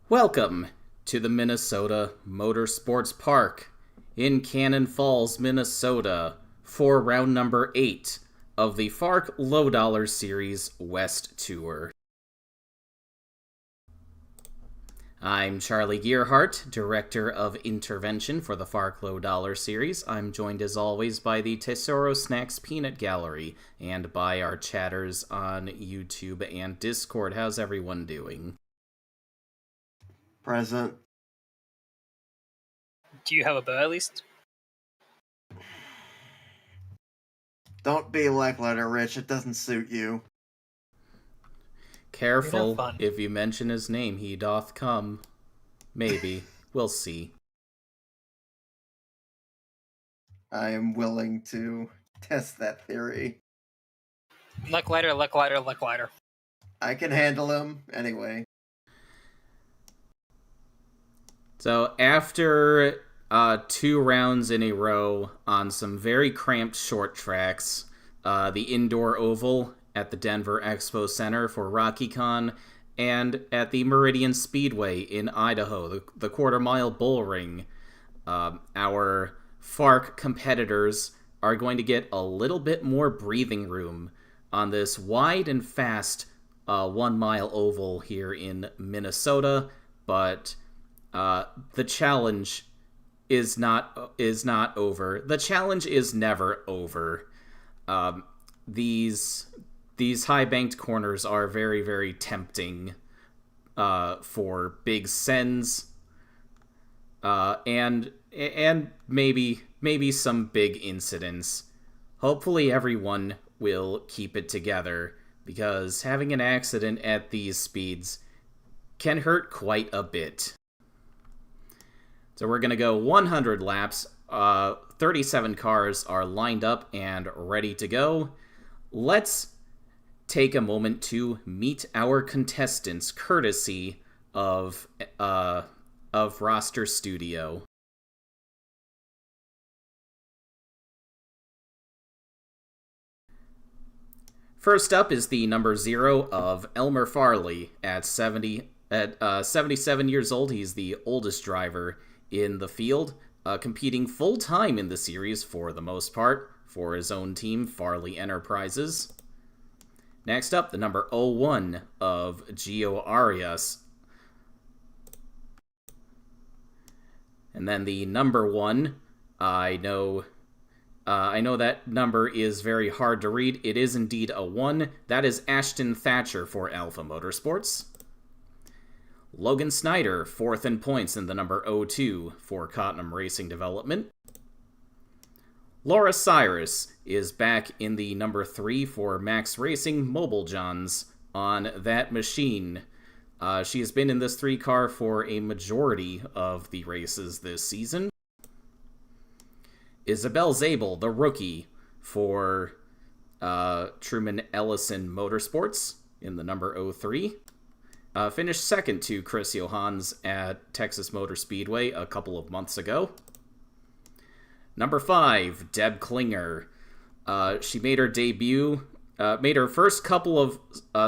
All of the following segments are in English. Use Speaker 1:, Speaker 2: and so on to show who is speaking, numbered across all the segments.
Speaker 1: Welcome to the Minnesota Motorsports Park in Cannon Falls, Minnesota for round number 8 of the FARC Lowe Series West Tour. I'm Charlie Gearhart, Director of Intervention for the FARC Lowe Series. I'm joined as always by the Tesoro Peanut Gallery and by our chatters on YouTube and Discord. How's everyone doing?
Speaker 2: Present.
Speaker 3: Do you have a bow at least?
Speaker 2: Don't be like letter Rich, it doesn't suit you.
Speaker 1: Careful, if you mention his name, he doth come. Maybe. We'll see.
Speaker 2: I am willing to test that theory.
Speaker 3: Luck lighter, luck lighter, luck lighter.
Speaker 2: I can handle him, anyway.
Speaker 1: So, after 2 rounds in a row on some very cramped short tracks, the indoor oval at the Denver Expo Center for RockyCon, and at the Meridian Speedway in Idaho, the quarter-mile bull ring, our FARC competitors are going to get a little bit more breathing room on this wide and fast 1-mile oval here in Minnesota, but the challenge is not over. The challenge is never over. These high banked corners are very, very tempting for big sends, and maybe some big incidents. Hopefully everyone will keep it together, because having an accident at these speeds can hurt quite a bit. So we're going to go 100 laps. 37 cars are lined up and ready to go. Let's take a moment to meet our contestants, courtesy of Roster Studio. First up is the number 0 of Elmer Farley at 77 years old. He's the oldest driver in the field, competing full-time in the series for the most part for his own team, Farley Enterprises. Next up, the number 01 of Gio Arias. And then the number 1, I know that number is very hard to read. It is indeed a 1. That is Ashton Thatcher for Alpha Motorsports. Logan Snyder, 4th in points in the number 02 for Cottenham Racing Development. Laura Cyrus is back in the number 3 for Max Racing Mobile Johns on that machine. She has been in this 3 car for a majority of the races this season. Isabel Zabel, the rookie for Truman Ellison Motorsports in the number 03. Finished second to Chris Johans at Texas Motor Speedway a couple of months ago. Number 5, Deb Klinger. She made her debut, made her first couple of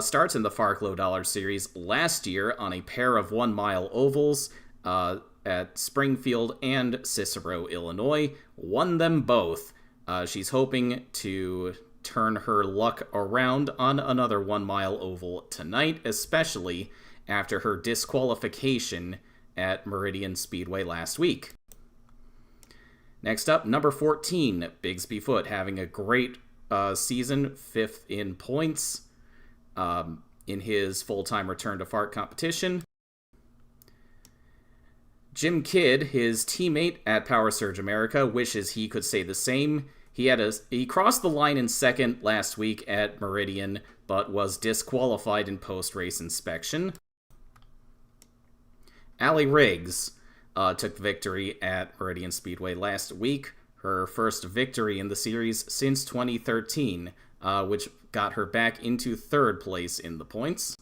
Speaker 1: starts in the FARC Lowe Series last year on a pair of 1-mile ovals at Springfield and Cicero, Illinois. Won them both. She's hoping to turn her luck around on another 1-mile oval tonight, especially after her disqualification at Meridian Speedway last week. Next up, number 14, Bigsby Foot, having a great season, 5th in points in his full-time return to FARC competition. Jim Kidd, his teammate at Power Surge America, wishes he could say the same. He crossed the line in second last week at Meridian, but was disqualified in post-race inspection. Allie Riggs took victory at Meridian Speedway last week, her first victory in the series since 2013, which got her back into 3rd place in the points.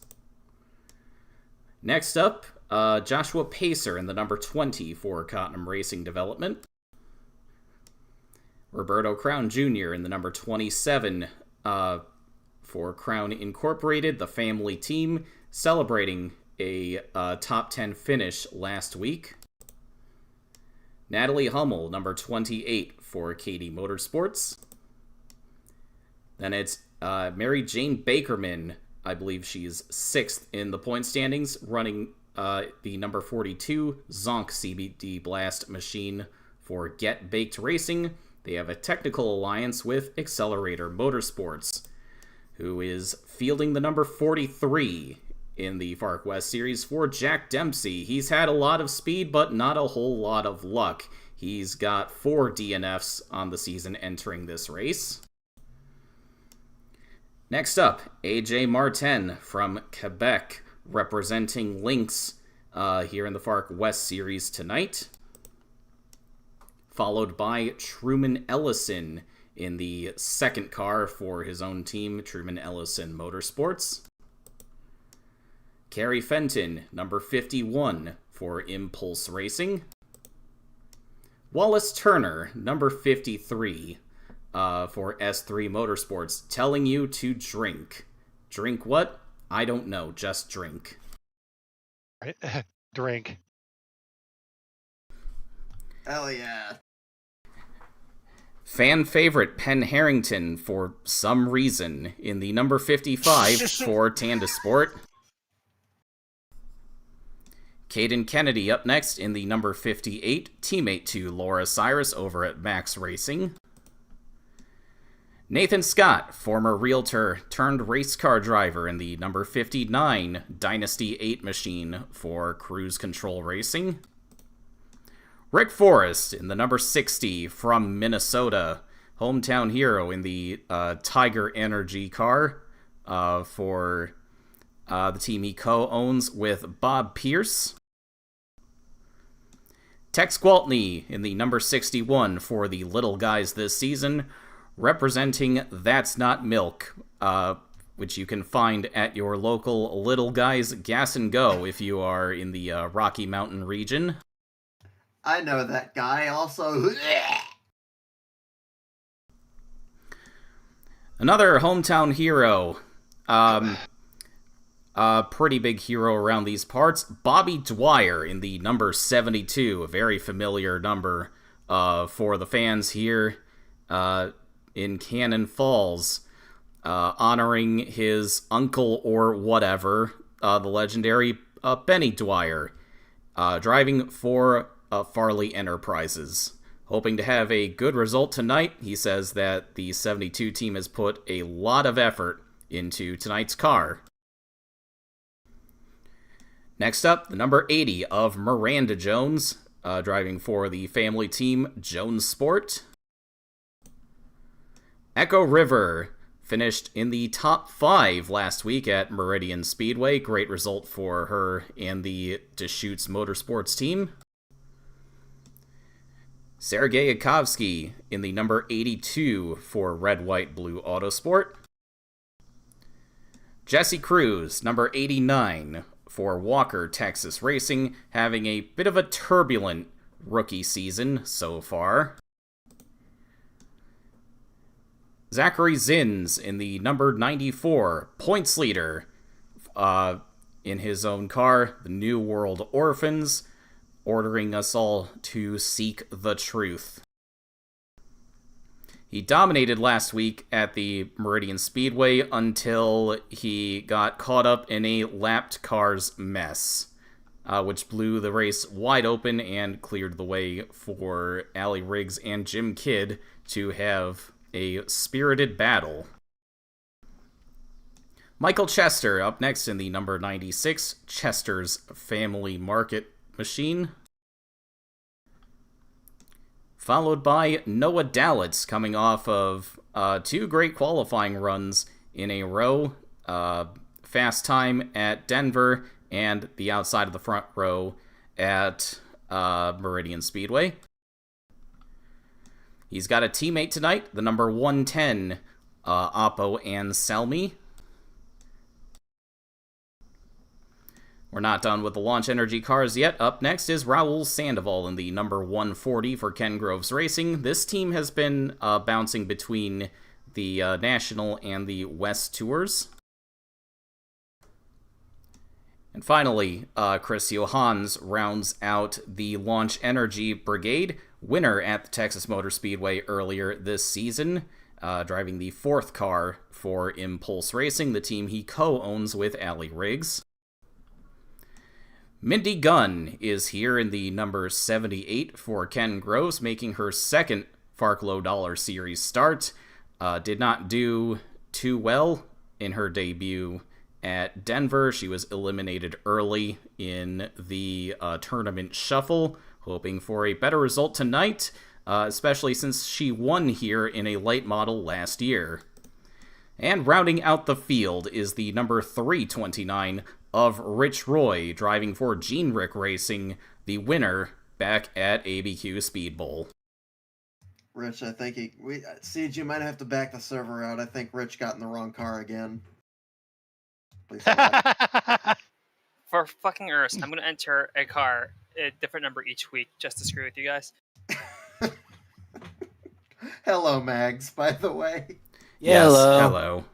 Speaker 1: Next up, Joshua Pacer in the number 20 for Cottenham Racing Development. Roberto Crown Jr. in the number 27 for Crown Incorporated, the family team, celebrating a top 10 finish last week. Natalie Hummel, number 28 for Katie Motorsports. Then it's Mary Jane Bakerman. I believe she's 6th in the point standings, running the number 42 Zonk CBD Blast machine for Get Baked Racing. They have a technical alliance with Accelerator Motorsports, who is fielding the number 43 in the FARC West Series for Jack Dempsey. He's had a lot of speed, but not a whole lot of luck. He's got 4 DNFs on the season entering this race. Next up, AJ Martin from Quebec, representing Lynx here in the FARC West Series tonight. Followed by Truman Ellison in the second car for his own team, Truman Ellison Motorsports. Carrie Fenton, number 51 for Impulse Racing. Wallace Turner, number 53 for S3 Motorsports, telling you to drink. Drink what? I don't know, just drink.
Speaker 4: Right? Drink.
Speaker 2: Hell yeah.
Speaker 1: Fan favorite Penn Harrington, for some reason, in the number 55 for Tandasport. Caden Kennedy up next in the number 58, teammate to Laura Cyrus over at Max Racing. Nathan Scott, former realtor turned race car driver in the number 59 Dynasty 8 machine for Cruise Control Racing. Rick Forrest in the number 60 from Minnesota, hometown hero in the Tiger Energy car for the team he co-owns with Bob Pierce. Tex Gwaltney in the number 61 for the Little Guys this season, representing That's Not Milk, which you can find at your local Little Guys Gas and Go if you are in the Rocky Mountain region.
Speaker 2: I know that guy also.
Speaker 1: Another hometown hero. Pretty big hero around these parts. Bobby Dwyer in the number 72. A very familiar number for the fans here in Cannon Falls. Honoring his uncle or whatever, the legendary Benny Dwyer. Driving for Farley Enterprises. Hoping to have a good result tonight. He says that the 72 team has put a lot of effort into tonight's car. Next up, the number 80 of Miranda Jones, driving for the family team Jones Sport. Echo River finished in the top 5 last week at Meridian Speedway. Great result for her and the Deschutes Motorsports team. Sergei Yakovsky in the number 82 for Red, White, Blue Autosport. Jesse Cruz, number 89 for Walker, Texas Racing, having a bit of a turbulent rookie season so far. Zachary Zins in the number 94 points leader in his own car, the New World Orphans, ordering us all to seek the truth. He dominated last week at the Meridian Speedway until he got caught up in a lapped cars mess, which blew the race wide open and cleared the way for Allie Riggs and Jim Kidd to have a spirited battle. Michael Chester up next in the number 96, Chester's Family Market Machine. Followed by Noah Dalitz, coming off of 2 great qualifying runs in a row. Fast time at Denver and the outside of the front row at Meridian Speedway. He's got a teammate tonight, the number 110, Oppo Anselmi. We're not done with the Launch Energy cars yet. Up next is Raul Sandoval in the number 140 for Ken Groves Racing. This team has been bouncing between the National and the West Tours. And finally, Chris Johans rounds out the Launch Energy Brigade, winner at the Texas Motor Speedway earlier this season, driving the 4th car for Impulse Racing, the team he co-owns with Allie Riggs. Mindy Gunn is here in the number 78 for Ken Groves, making her 2nd FARC Low Dollar Series start. Did not do too well in her debut at Denver. She was eliminated early in the tournament shuffle, hoping for a better result tonight, especially since she won here in a late model last year. And rounding out the field is the number 329 of Rich Roy, driving for Gene Rick Racing, the winner back at ABQ Speed Bowl.
Speaker 2: Rich, I think Siege, you might have to back the server out. I think Rich got in the wrong car again. Please stop.
Speaker 3: For fucking Earth, I'm going to enter a car, a different number each week, just to screw with you guys.
Speaker 2: Hello, Mags, by the way.
Speaker 1: Yes,
Speaker 5: Hello.
Speaker 1: hello.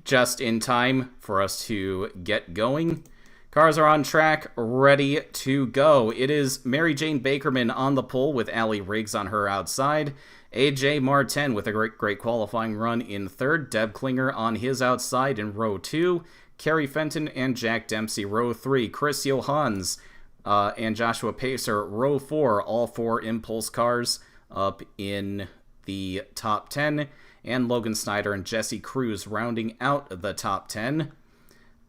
Speaker 1: Just in time for us to get going. Cars are on track, ready to go. It is Mary Jane Bakerman on the pole with Allie Riggs on her outside. AJ Martin with a great qualifying run in 3rd. Deb Klinger on his outside in row 2. Kerry Fenton and Jack Dempsey, row 3. Chris Johans and Joshua Pacer, row 4. All 4 Impulse cars up in the top 10. And Logan Snyder and Jesse Cruz rounding out the top 10.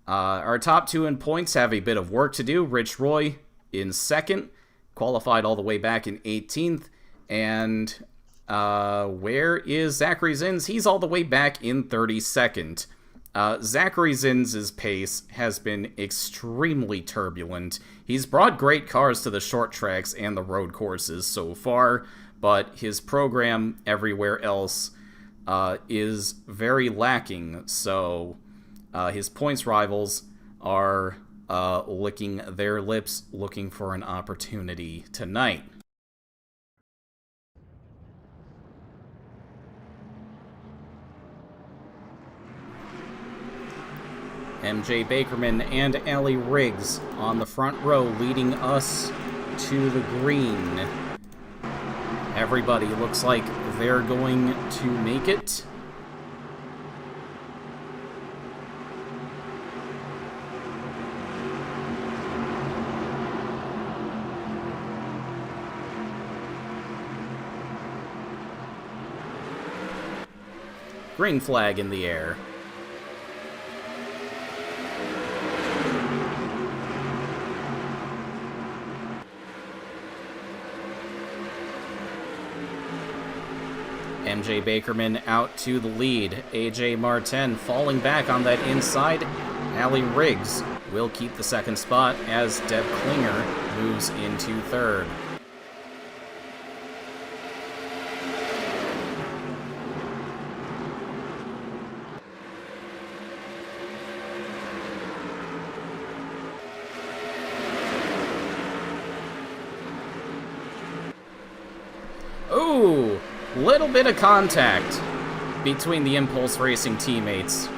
Speaker 1: Our top 2 in points have a bit of work to do. Rich Roy in 2nd, qualified all the way back in 18th. And where is Zachary Zins? He's all the way back in 32nd. Zachary Zins' pace has been extremely turbulent. He's brought great cars to the short tracks and the road courses so far, but his program everywhere else is very lacking, so his points rivals are licking their lips, looking for an opportunity tonight. MJ Bakerman and Allie Riggs on the front row, leading us to the green. Everybody looks like they're going to make it. Green flag in the air. MJ Bakerman out to the lead. AJ Martin falling back on that inside. Allie Riggs will keep the 2nd spot as Deb Klinger moves into 3rd. Ooh! Little bit of contact between the Impulse Racing teammates.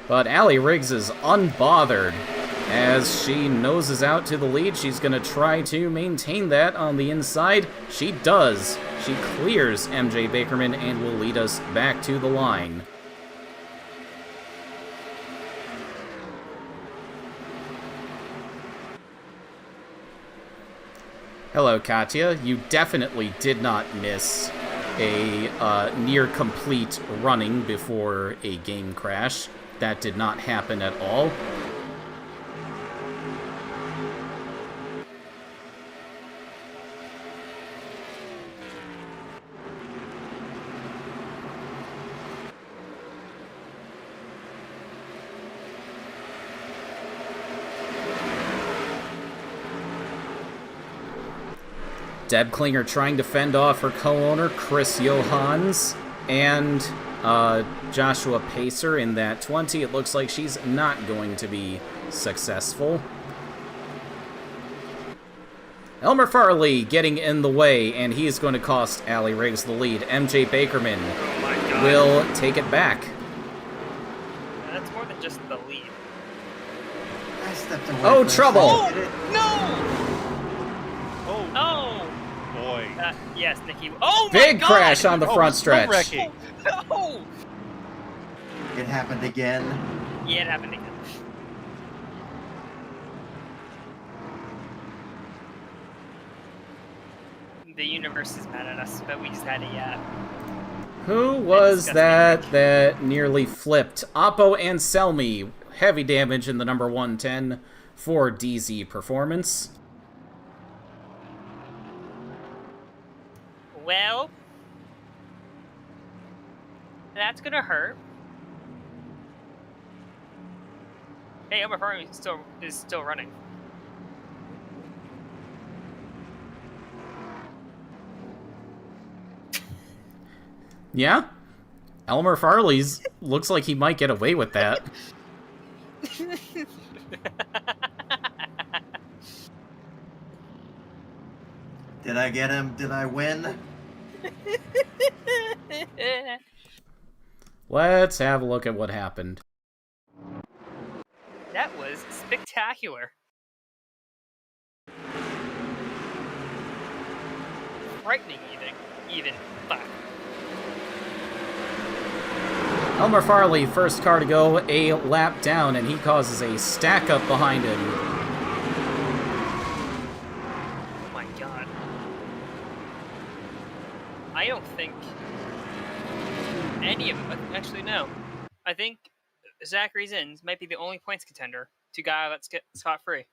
Speaker 1: But Allie Riggs is unbothered as she noses out to the lead. She's going to try to maintain that on the inside. She does. She clears MJ Bakerman and will lead us back to the line. Hello, Katya. You definitely did not miss a near-complete running before a game crash. That did not happen at all. Deb Klinger trying to fend off her co-owner, Chris Johans, and Joshua Pacer in that 20. It looks like she's not going to be successful. Elmer Farley getting in the way, and he's going to cost Allie Riggs the lead. MJ Bakerman
Speaker 3: Oh my god.
Speaker 1: will take it back.
Speaker 3: That's more than just the lead.
Speaker 2: I stepped away.
Speaker 1: Oh,
Speaker 2: for a
Speaker 1: trouble.
Speaker 2: second.
Speaker 4: Oh,
Speaker 3: Oh!
Speaker 4: boy.
Speaker 3: Yes, Nikki. Oh my
Speaker 1: Big
Speaker 3: god!
Speaker 1: crash on the front
Speaker 4: no
Speaker 1: stretch.
Speaker 4: wrecking.
Speaker 3: No!
Speaker 2: It happened again.
Speaker 3: Yeah, it happened again. The universe is mad at us, but we just had a,
Speaker 1: Who was
Speaker 3: disgusting
Speaker 1: that nearly flipped? Oppo and Selmy. Heavy damage in the number 110 for DZ Performance.
Speaker 3: well... That's gonna hurt. Hey, Elmer Farley is still running.
Speaker 1: Yeah? Elmer Farley's looks like he might get away with that.
Speaker 2: Did I get him? Did I win?
Speaker 1: Let's have a look at what happened.
Speaker 3: That was spectacular. Frightening, even. Fuck.
Speaker 1: Elmer Farley, first car to go a lap down, and he causes a stack up behind him.
Speaker 3: Oh my god. I don't think any of them. Actually, no. I think Zachary Zins might be the only points contender to guy that's get scot free.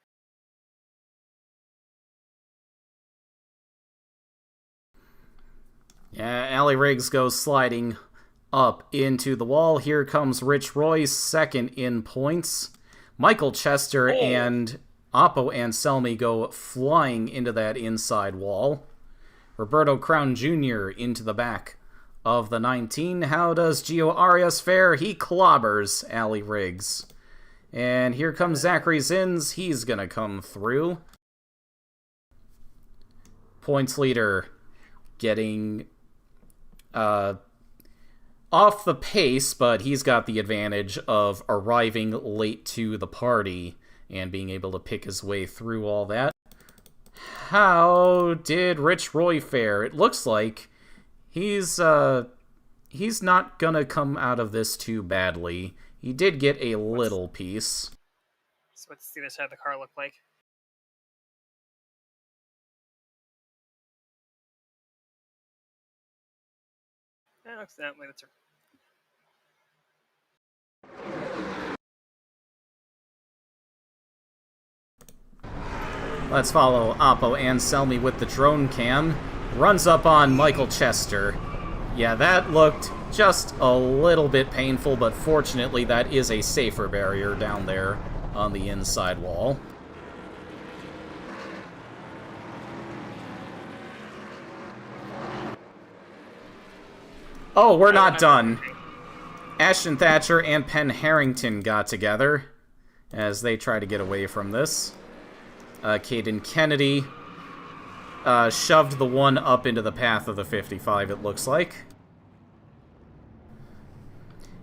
Speaker 1: Yeah, Allie Riggs goes sliding up into the wall. Here comes Rich Roy, second in points. Michael Chester and Oppo and Selmy go flying into that inside wall. Roberto Crown Jr. into the back of the 19. How does Gio Arias fare? He clobbers Allie Riggs. And here comes Zachary Zins. He's going to come through. Points leader getting off the pace, but he's got the advantage of arriving late to the party and being able to pick his way through all that. How did Rich Roy fare? It looks like he's not gonna come out of this too badly. He did get a little piece.
Speaker 3: So what's the other side of the car look like? That looks that way. That's a...
Speaker 1: Let's follow Oppo and Selmy with the drone cam. Runs up on Michael Chester. Yeah, that looked just a little bit painful, but fortunately that is a safer barrier down there on the inside wall. Oh, we're not done. Ashton Thatcher and Penn Harrington got together as they try to get away from this. Caden Kennedy shoved the one up into the path of the 55, it looks like.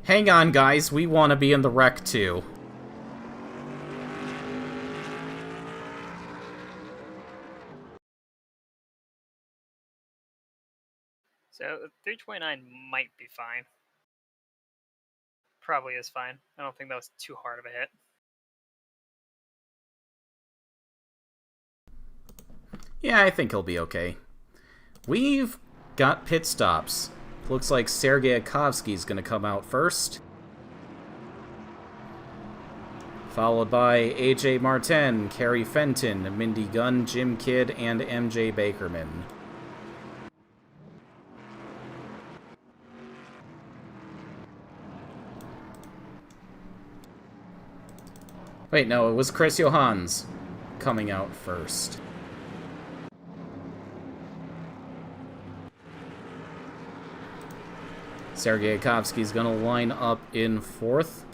Speaker 1: Hang on, guys. We want to be in the wreck, too.
Speaker 3: So 329 might be fine. Probably is fine. I don't think that was too hard of a hit.
Speaker 1: Yeah, I think he'll be okay. We've got pit stops. Looks like Sergei Akovsky's going to come out first. Followed by AJ Martin, Carrie Fenton, Mindy Gunn, Jim Kidd, and MJ Bakerman. Wait, no, it was Chris Johans coming out first. Sergei Akovsky's going to line up in fourth.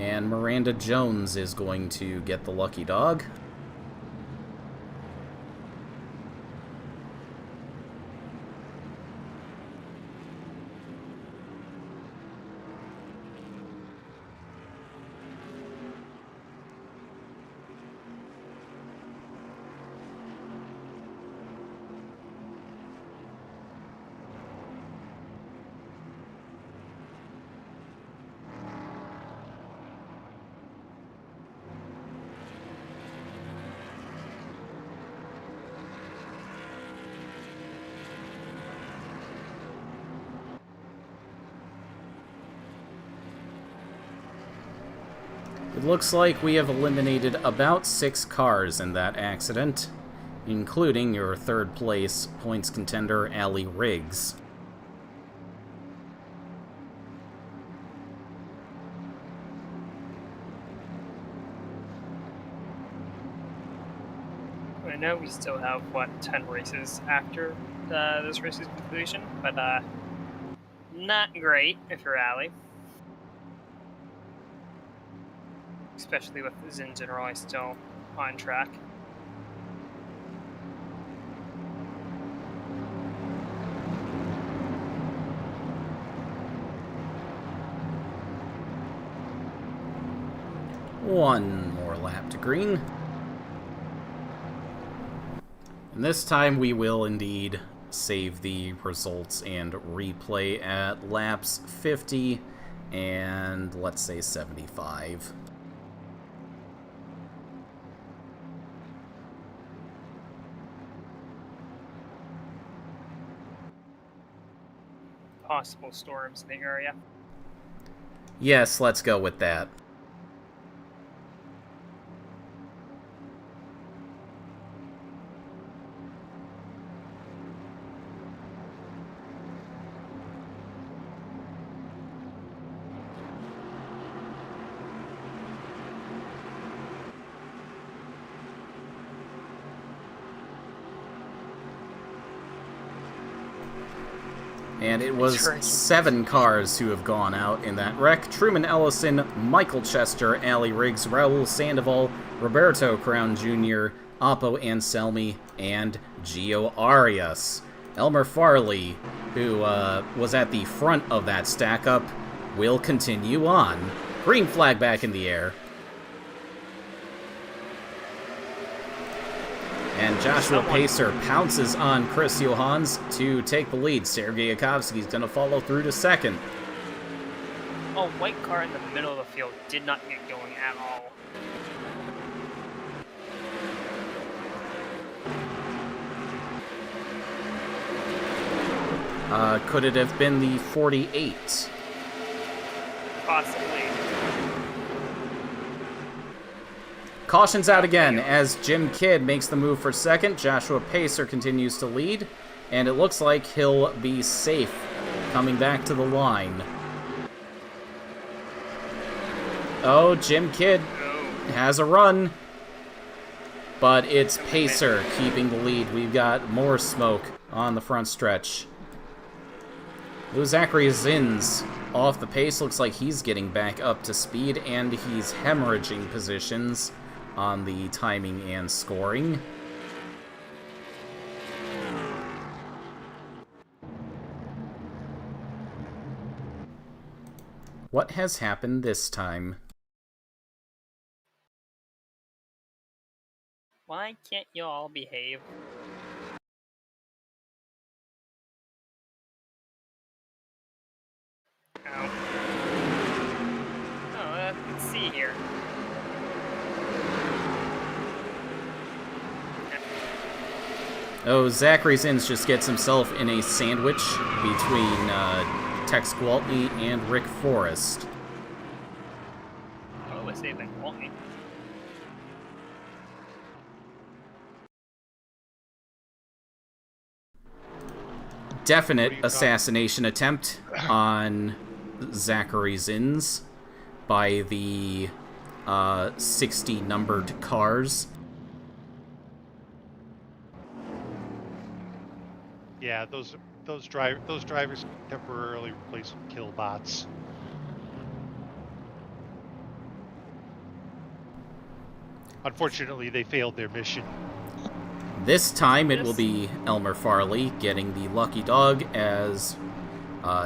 Speaker 1: And Miranda Jones is going to get the lucky dog. It looks like we have eliminated about 6 cars in that accident, including your third place points contender, Allie Riggs.
Speaker 3: I know we still have, 10 races after this race's conclusion, but not great if you're Allie. Especially with Zins and Roy still on track.
Speaker 1: One more lap to green. And this time we will indeed save the results and replay at laps 50 and let's say 75.
Speaker 3: Possible storms in the area.
Speaker 1: Yes, let's go with that. And it was 7 cars who have gone out in that wreck. Truman Ellison, Michael Chester, Allie Riggs, Raul Sandoval, Roberto Crown Jr., Oppo Anselmi, and Gio Arias. Elmer Farley, who was at the front of that stack-up, will continue on. Green flag back in the air. And Joshua Pacer pounces on Chris Johans to take the lead. Sergei Yakovsky's going to follow through to second.
Speaker 3: A white car in the middle of the field did not get going at all.
Speaker 1: Could it have been the 48?
Speaker 3: Possibly.
Speaker 1: Caution's out again as Jim Kidd makes the move for second. Joshua Pacer continues to lead, and it looks like he'll be safe coming back to the line. Oh, Jim Kidd has a run, but it's Pacer keeping the lead. We've got more smoke on the front stretch. Zachary Zins off the pace. Looks like he's getting back up to speed, and he's hemorrhaging positions on the timing and scoring. What has happened this time?
Speaker 3: Why can't you all behave? Oh. Oh, let's see here.
Speaker 1: Oh, Zachary Zins just gets himself in a sandwich between Tex Gwaltney and Rick Forrest.
Speaker 3: Oh, let's save that Gwaltney.
Speaker 1: Definite assassination attempt on Zachary Zins by the 60 numbered cars.
Speaker 4: Yeah, those drivers temporarily replace kill bots. Unfortunately, they failed their mission.
Speaker 1: This time it will be Elmer Farley getting the lucky dog, as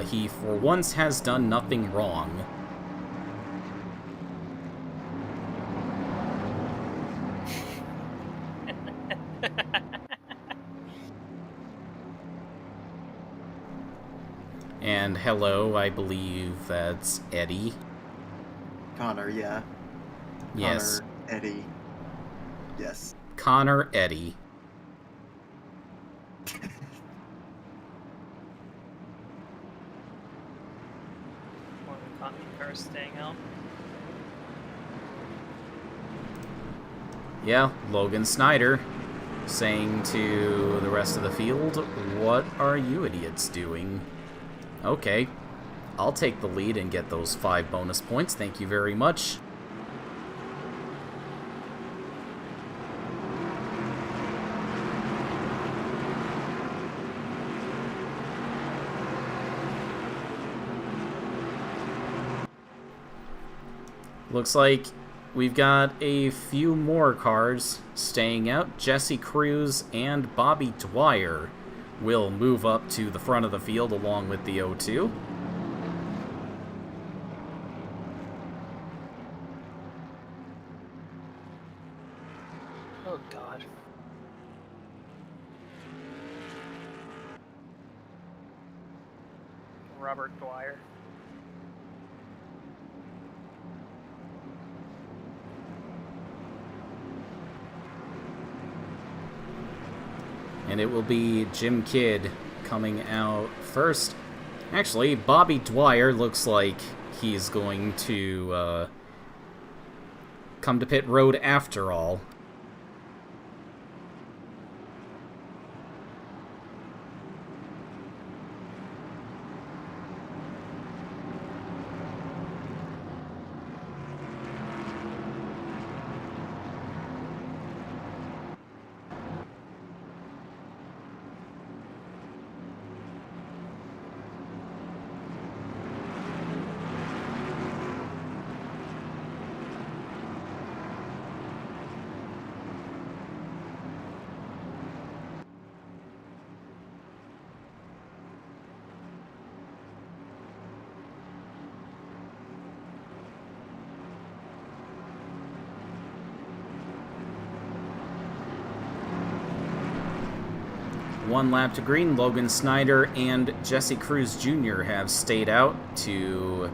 Speaker 1: he for once has done nothing wrong. And hello, I believe that's Eddie.
Speaker 2: Connor, yeah.
Speaker 1: Yes.
Speaker 2: Connor, Eddie. Yes.
Speaker 1: Connor Eddie.
Speaker 3: One of the cotton cars staying out.
Speaker 1: Yeah, Logan Snyder saying to the rest of the field, "What are you idiots doing?" Okay, I'll take the lead and get those 5 bonus points. Thank you very much. Looks like we've got a few more cars staying out. Jesse Cruz and Bobby Dwyer will move up to the front of the field along with the O2.
Speaker 3: Oh god. Robert Dwyer.
Speaker 1: And it will be Jim Kidd coming out first. Actually, Bobby Dwyer looks like he's going to come to pit road after all. One lap to green. Logan Snyder and Jesse Cruz Jr. have stayed out to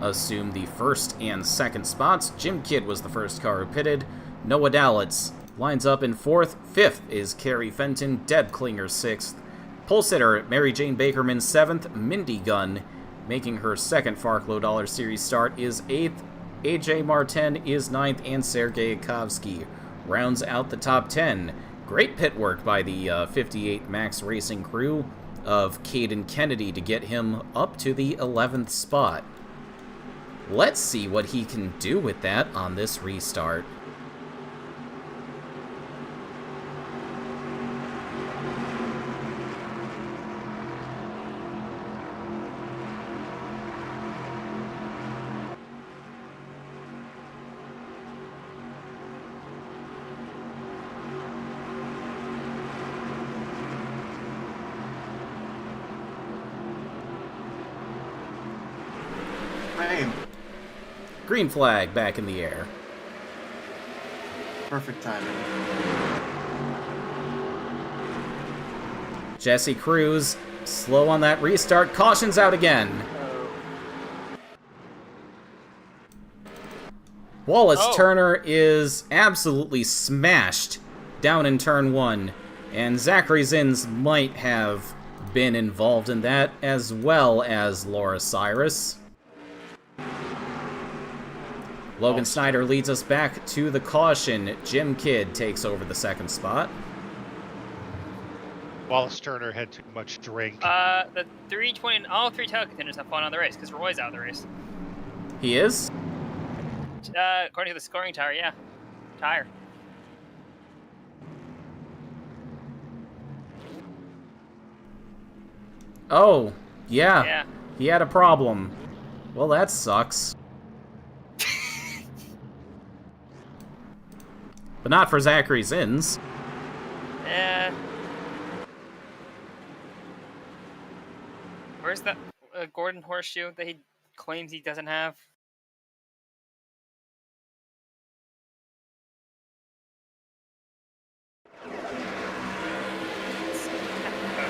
Speaker 1: assume the first and second spots. Jim Kidd was the first car who pitted. Noah Dalitz lines up in fourth. Fifth is Carrie Fenton. Deb Klinger sixth. Pole sitter Mary Jane Bakerman seventh. Mindy Gunn, making her second FARC Low Dollar Series start, is eighth. AJ Martin is ninth, and Sergei Kovsky rounds out the top 10. Great pit work by the 58 Max Racing crew of Caden Kennedy to get him up to the 11th spot. Let's see what he can do with that on this restart. Green flag back in the air.
Speaker 2: Perfect timing.
Speaker 1: Jesse Cruz, slow on that restart, cautions out again. Wallace Turner is absolutely smashed down in turn 1, and Zachary Zins might have been involved in that, as well as Laura Cyrus. Logan Snyder leads us back to the caution. Jim Kidd takes over the second spot.
Speaker 4: Wallace Turner had too much drink.
Speaker 3: The 320, all 3 title contenders have fallen out of the race because Roy's out of the race.
Speaker 1: He is?
Speaker 3: According to the scoring tower, yeah. Tire.
Speaker 1: Oh, yeah.
Speaker 3: Yeah.
Speaker 1: He had a problem. Well, that sucks. But not for Zachary Zins.
Speaker 3: Where's that Gordon horseshoe that he claims he doesn't have? Oh,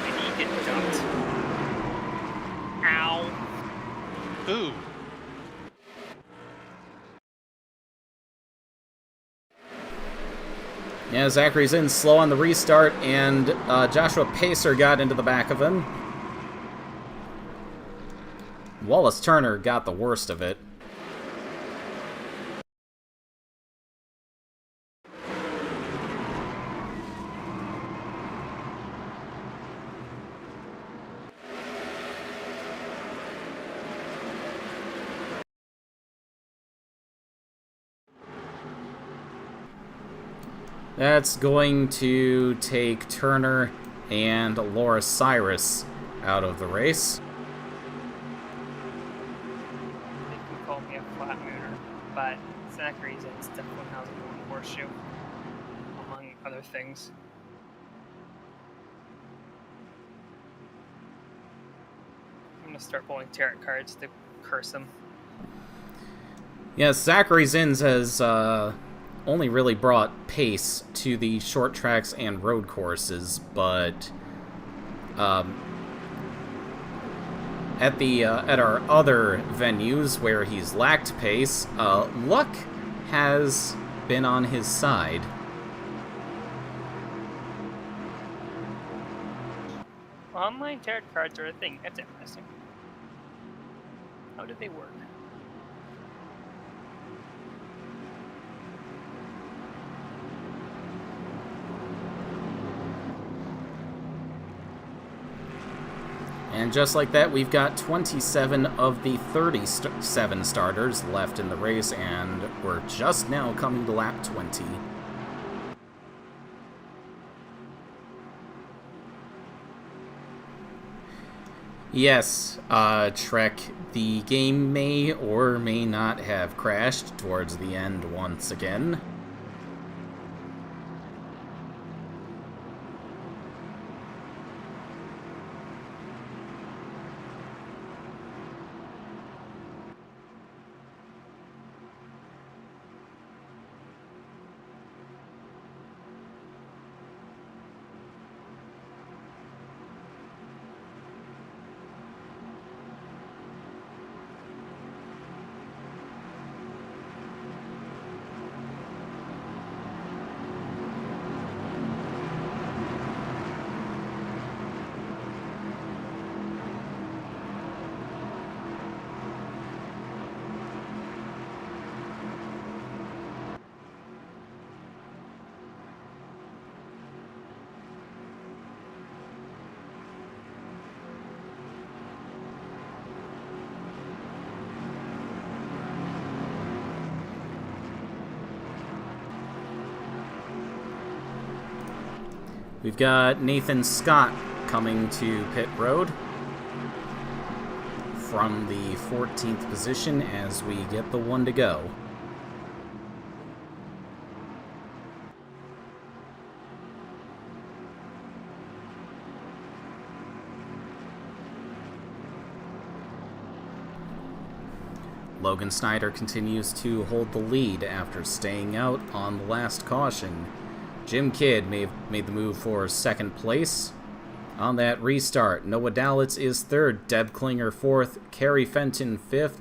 Speaker 3: did he get dumped? Ow.
Speaker 4: Ooh.
Speaker 1: Yeah, Zachary's in slow on the restart, and Joshua Pacer got into the back of him. Wallace Turner got the worst of it. That's going to take Turner and Laura Cyrus out of the race.
Speaker 3: They can call me a flat mooner, but Zachary Zins definitely has a golden horseshoe, among other things. I'm gonna start pulling tarot cards to curse him.
Speaker 1: Yes, Zachary Zins has only really brought pace to the short tracks and road courses, but at our other venues where he's lacked pace, luck has been on his side.
Speaker 3: Online tarot cards are a thing. That's interesting. How do they work?
Speaker 1: And just like that, we've got 27 of the 37 starters left in the race, and we're just now coming to lap 20. Yes, Trek, the game may or may not have crashed towards the end once again. We've got Nathan Scott coming to pit road from the 14th position as we get the one to go. Logan Snyder continues to hold the lead after staying out on the last caution. Jim Kidd made the move for second place. On that restart, Noah Dalitz is third, Deb Klinger fourth, Carrie Fenton fifth,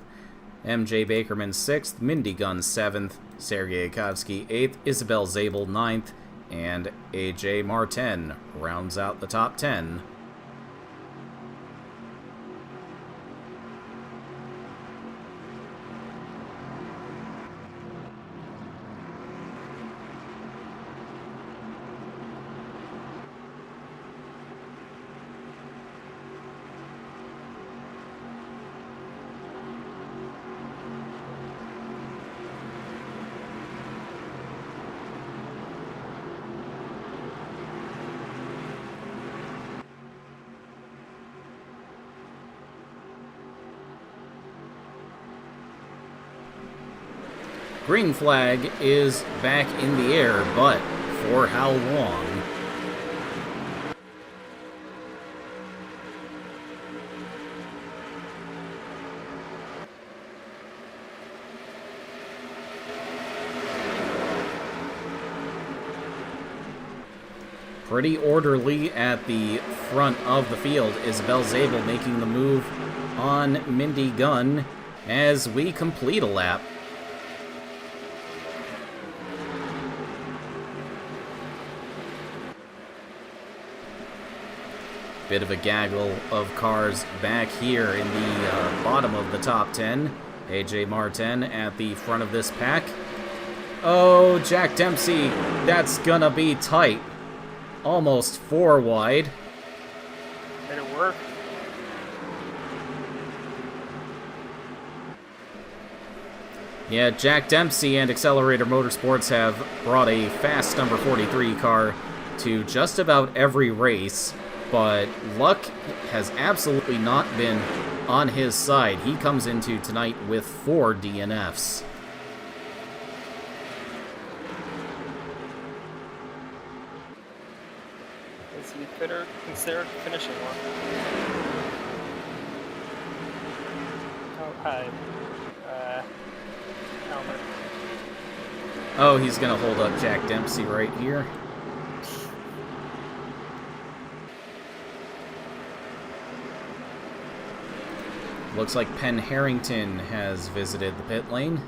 Speaker 1: MJ Bakerman sixth, Mindy Gunn seventh, Sergei Yakovsky eighth, Isabel Zabel ninth, and AJ Martin rounds out the top 10. Green flag is back in the air, but for how long? Pretty orderly at the front of the field. Isabel Zabel making the move on Mindy Gunn as we complete a lap. Bit of a gaggle of cars back here in the bottom of the top 10. AJ Martin at the front of this pack. Oh, Jack Dempsey, that's gonna be tight. Almost 4 wide.
Speaker 3: Did it work?
Speaker 1: Yeah, Jack Dempsey and Accelerator Motorsports have brought a fast number 43 car to just about every race, but luck has absolutely not been on his side. He comes into tonight with 4 DNFs.
Speaker 3: Is he considered finishing one? Oh, hi. Helmer.
Speaker 1: Oh, he's gonna hold up Jack Dempsey right here. Looks like Penn Harrington has visited the pit lane.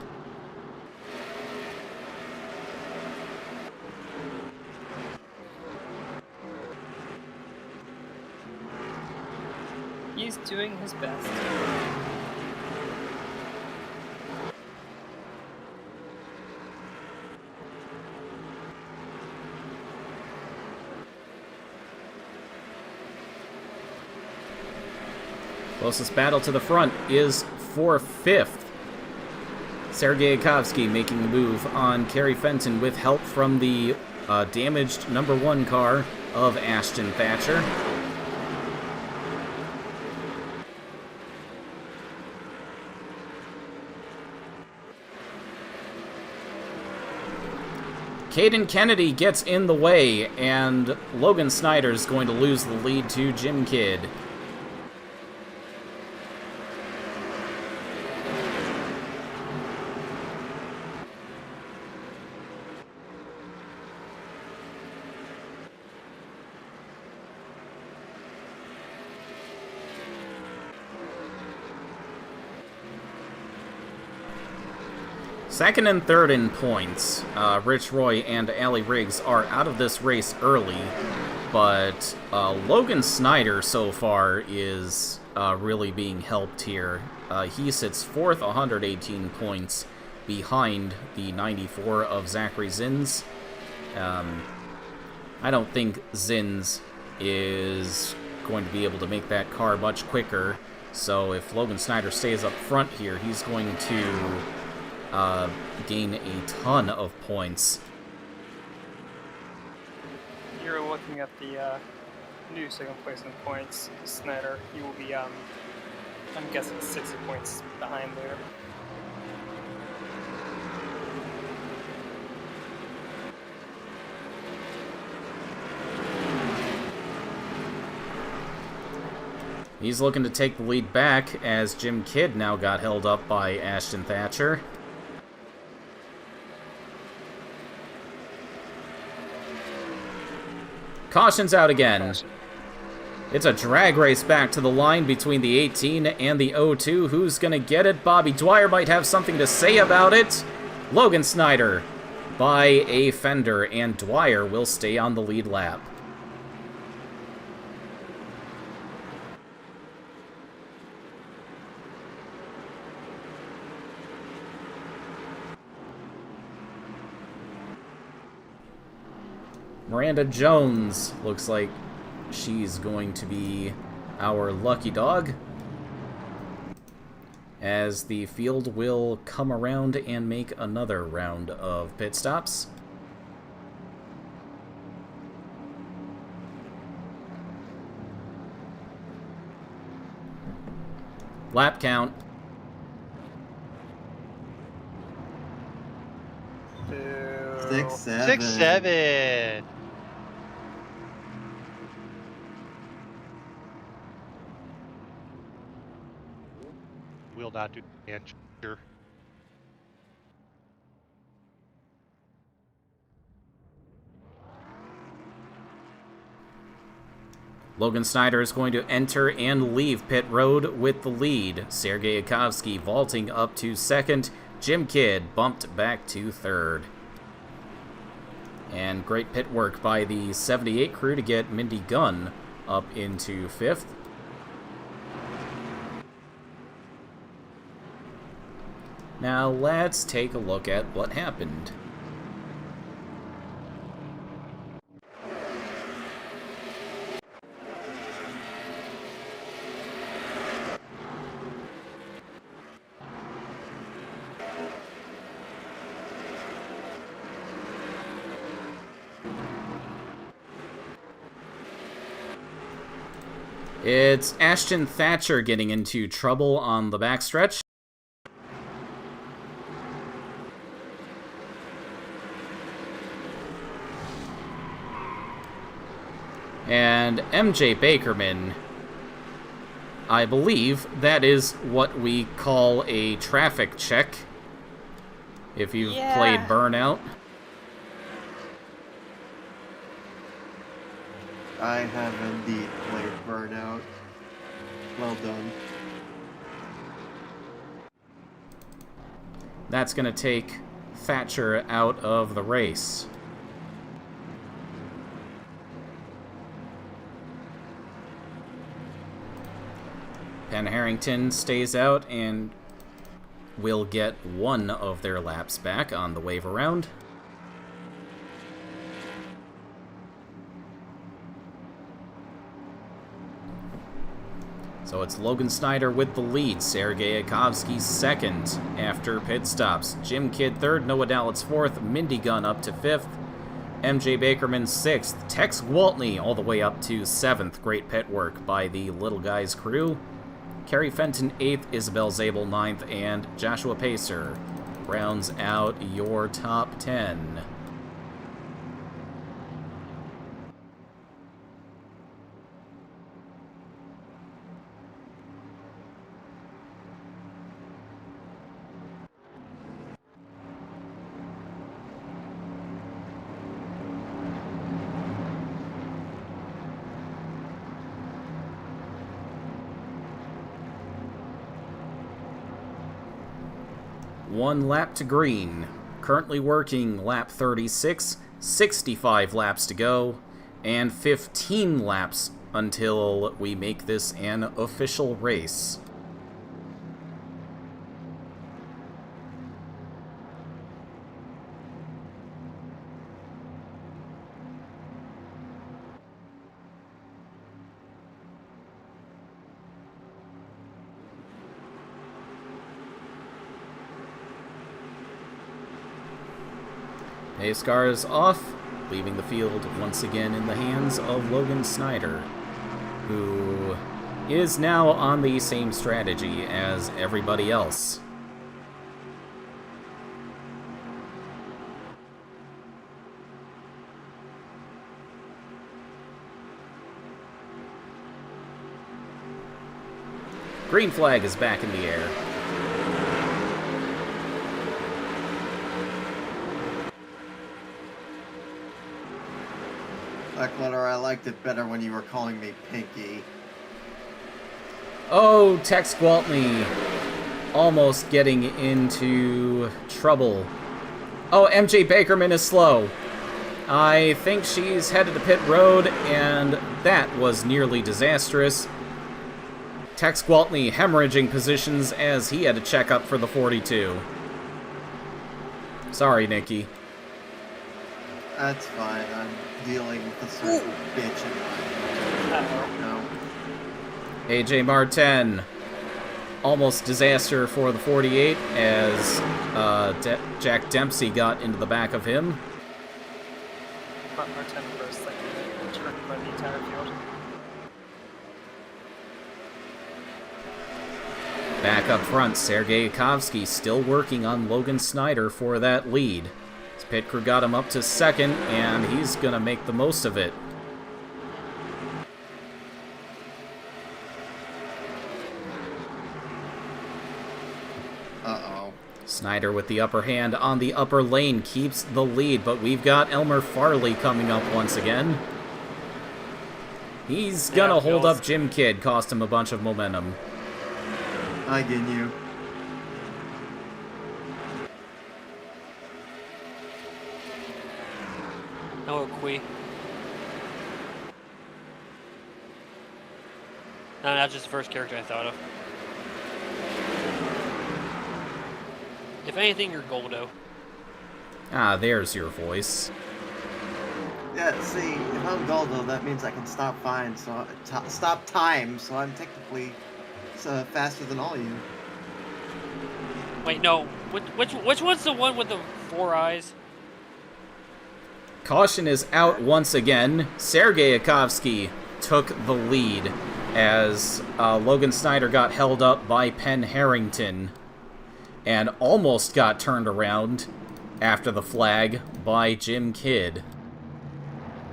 Speaker 3: He's doing his best.
Speaker 1: Closest battle to the front is for 5th. Sergei Yakovsky making the move on Kerry Fenton with help from the damaged number 1 car of Ashton Thatcher. Caden Kennedy gets in the way, and Logan Snyder's going to lose the lead to Jim Kidd. Second and third in points. Rich Roy and Allie Riggs are out of this race early, but Logan Snyder so far is really being helped here. He sits 4th, 118 points behind the 94 of Zachary Zins. I don't think Zins is going to be able to make that car much quicker, so if Logan Snyder stays up front here, he's going to gain a ton of points.
Speaker 3: You're looking at the new second place in points. Snyder, he will be, I'm guessing 60 points behind there.
Speaker 1: He's looking to take the lead back as Jim Kidd now got held up by Ashton Thatcher. Caution's out again. It's a drag race back to the line between the 18 and the 02. Who's going to get it? Bobby Dwyer might have something to say about it. Logan Snyder by a fender, and Dwyer will stay on the lead lap. Miranda Jones looks like she's going to be our lucky dog, as the field will come around and make another round of pit stops. Lap count.
Speaker 2: 6-7.
Speaker 4: 6-7. Will not do damage. Sure.
Speaker 1: Logan Snyder is going to enter and leave pit road with the lead. Sergei Yakovsky vaulting up to second. Jim Kidd bumped back to third. And great pit work by the 78 crew to get Mindy Gunn up into fifth. Now let's take a look at what happened. It's Ashton Thatcher getting into trouble on the backstretch. And MJ Bakerman, I believe that is what we call a traffic check, if you've played Burnout.
Speaker 2: I have indeed played Burnout. Well done.
Speaker 1: That's going to take Thatcher out of the race. Penn Harrington stays out and will get one of their laps back on the wave around. So it's Logan Snyder with the lead. Sergei Yakovsky second after pit stops. Jim Kidd third. Noah Dalitz fourth. Mindy Gunn up to fifth. MJ Bakerman sixth. Tex Gwaltney all the way up to seventh. Great pit work by the Little Guys crew. Kerry Fenton eighth. Isabel Zabel ninth. And Joshua Pacer rounds out your top 10. One lap to green. Currently working lap 36, 65 laps to go, and 15 laps until we make this an official race. Pace car is off, leaving the field once again in the hands of Logan Snyder, who is now on the same strategy as everybody else. Green flag is back in the air.
Speaker 2: Letter, I liked it better when you were calling me Pinky.
Speaker 1: Oh, Tex Gwaltney almost getting into trouble. Oh, MJ Bakerman is slow. I think she's headed to pit road, and that was nearly disastrous. Tex Gwaltney hemorrhaging positions as he had to check up for the 42. Sorry, Nikki.
Speaker 2: That's fine. I'm dealing with a certain bitch in my life. No.
Speaker 1: AJ Martin. Almost disaster for the 48 as Jack Dempsey got into the back of him.
Speaker 3: Martin first, turned by the entire field. Back
Speaker 1: up front, Sergei Yakovsky still working on Logan Snyder for that lead. Pit crew got him up to second, and he's going to make the most of it.
Speaker 2: Uh-oh.
Speaker 1: Snyder with the upper hand on the upper lane keeps the lead, but we've got Elmer Farley coming up once again. He's gonna hold up Jim Kidd, cost him a bunch of momentum.
Speaker 2: I get you.
Speaker 5: No, Quee. No, that's just the first character I thought of. If anything, you're Goldo.
Speaker 1: Ah, there's your voice.
Speaker 2: Yeah, see, if I'm Goldo, that means I can stop time, so I'm technically faster than all of you.
Speaker 5: Wait, no. Which one's the one with the 4 eyes?
Speaker 1: Caution is out once again. Sergei Yakovsky took the lead as Logan Snyder got held up by Penn Harrington and almost got turned around after the flag by Jim Kidd.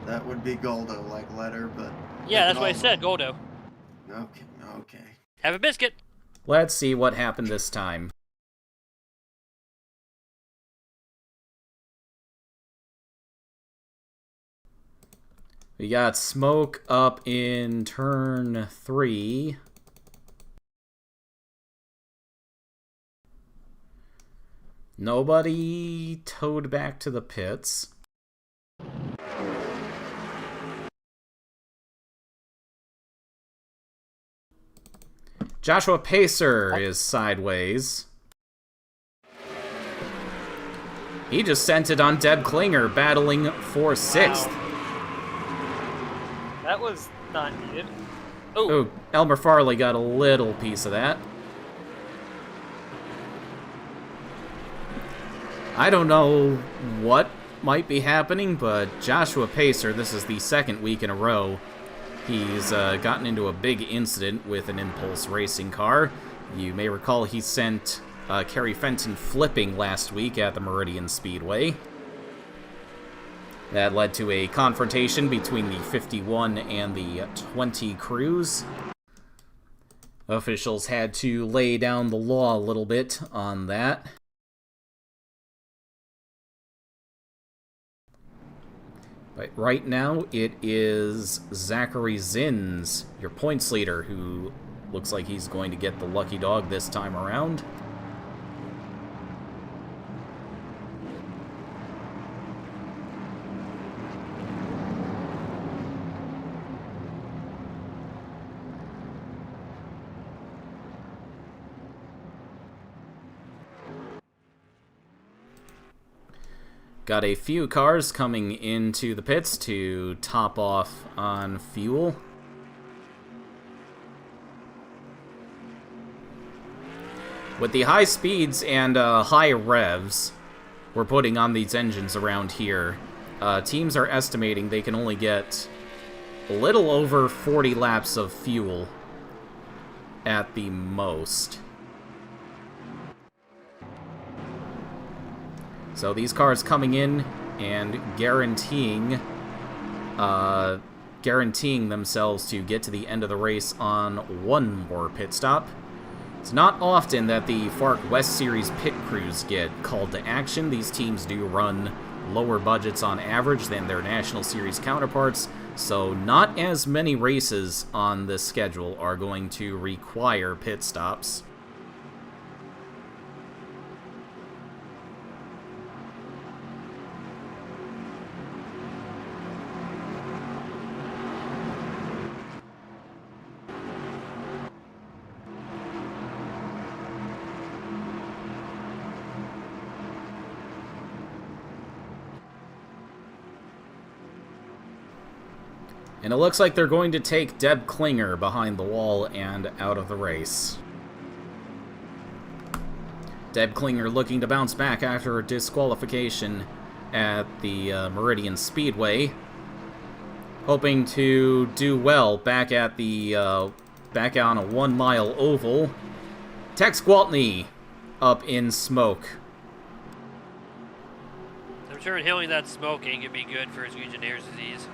Speaker 2: That would be Goldo, like letter, but...
Speaker 5: Yeah, that's what I said, Goldo.
Speaker 2: Okay.
Speaker 5: Have a biscuit.
Speaker 1: Let's see what happened this time. We got smoke up in turn 3. Nobody towed back to the pits. Joshua Pacer is sideways. He just sent it on Deb Klinger, battling for 6th.
Speaker 3: Wow. That was not needed.
Speaker 1: Oh, Elmer Farley got a little piece of that. I don't know what might be happening, but Joshua Pacer, this is the 2nd week in a row, he's gotten into a big incident with an Impulse racing car. You may recall he sent Kerry Fenton flipping last week at the Meridian Speedway. That led to a confrontation between the 51 and the 20 crews. Officials had to lay down the law a little bit on that. But right now, it is Zachary Zins, your points leader, who looks like he's going to get the lucky dog this time around. Got a few cars coming into the pits to top off on fuel. With the high speeds and high revs we're putting on these engines around here, teams are estimating they can only get a little over 40 laps of fuel at the most. So these cars coming in and guaranteeing themselves to get to the end of the race on one more pit stop. It's not often that the FARC West Series pit crews get called to action. These teams do run lower budgets on average than their National Series counterparts, so not as many races on this schedule are going to require pit stops. And it looks like they're going to take Deb Klinger behind the wall and out of the race. Deb Klinger looking to bounce back after a disqualification at the Meridian Speedway. Hoping to do well back at the back on a 1 mile oval. Tex Gwaltney up in smoke.
Speaker 5: sure inhaling that smoke ain't gonna be good for his Legionnaire's disease.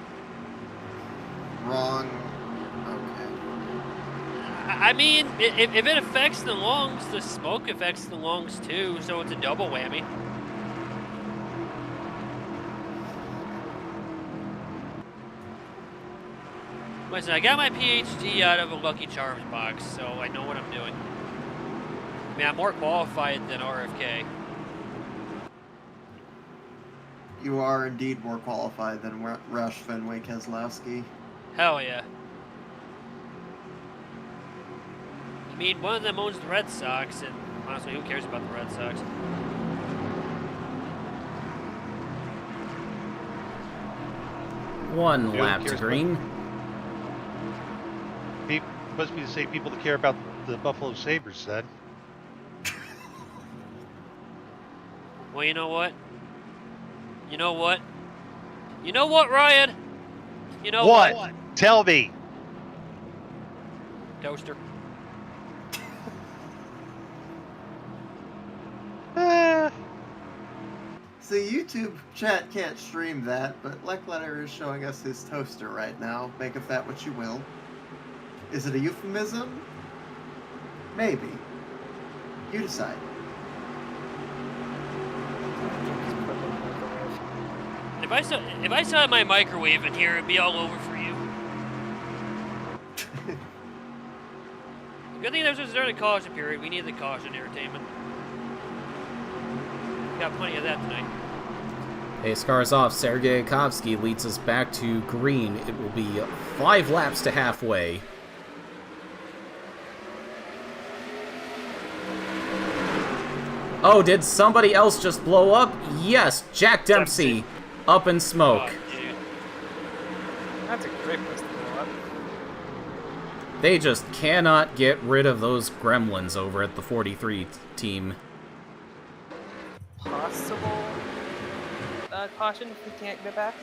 Speaker 2: Wrong. Okay.
Speaker 5: I mean, if it affects the lungs, the smoke affects the lungs too, so it's a double whammy. Listen, I got my PhD out of a Lucky Charms box, so I know what I'm doing. I mean, I'm more qualified than RFK.
Speaker 2: You are indeed more qualified than Rush Fenway Keselowski.
Speaker 5: Hell yeah. I mean, one of them owns the Red Sox, and honestly, who cares about the Red Sox?
Speaker 1: One
Speaker 4: Yeah,
Speaker 1: lap
Speaker 4: who
Speaker 1: to
Speaker 4: cares
Speaker 1: green.
Speaker 4: Must be the same people that care about the Buffalo Sabres then.
Speaker 5: Well, you know what? You know what? You know what, Ryan? You know
Speaker 4: What? Tell me.
Speaker 5: Toaster.
Speaker 2: See, YouTube chat can't stream that, but Leckletter is showing us his toaster right now. Make of that what you will. Is it a euphemism? Maybe. You decide.
Speaker 5: If I saw my microwave in here, it'd be all over for you. Good thing this was during the caution period. We need the caution entertainment. Got plenty of that tonight.
Speaker 1: Pace cars off. Sergei Yakovsky leads us back to green. It will be 5 laps to halfway. Oh, did somebody else just blow up? Yes, Jack Dempsey. Up in smoke.
Speaker 5: Oh, dude.
Speaker 3: That's a great place to blow up.
Speaker 1: They just cannot get rid of those gremlins over at the 43 team.
Speaker 3: Possible caution if we can't get back.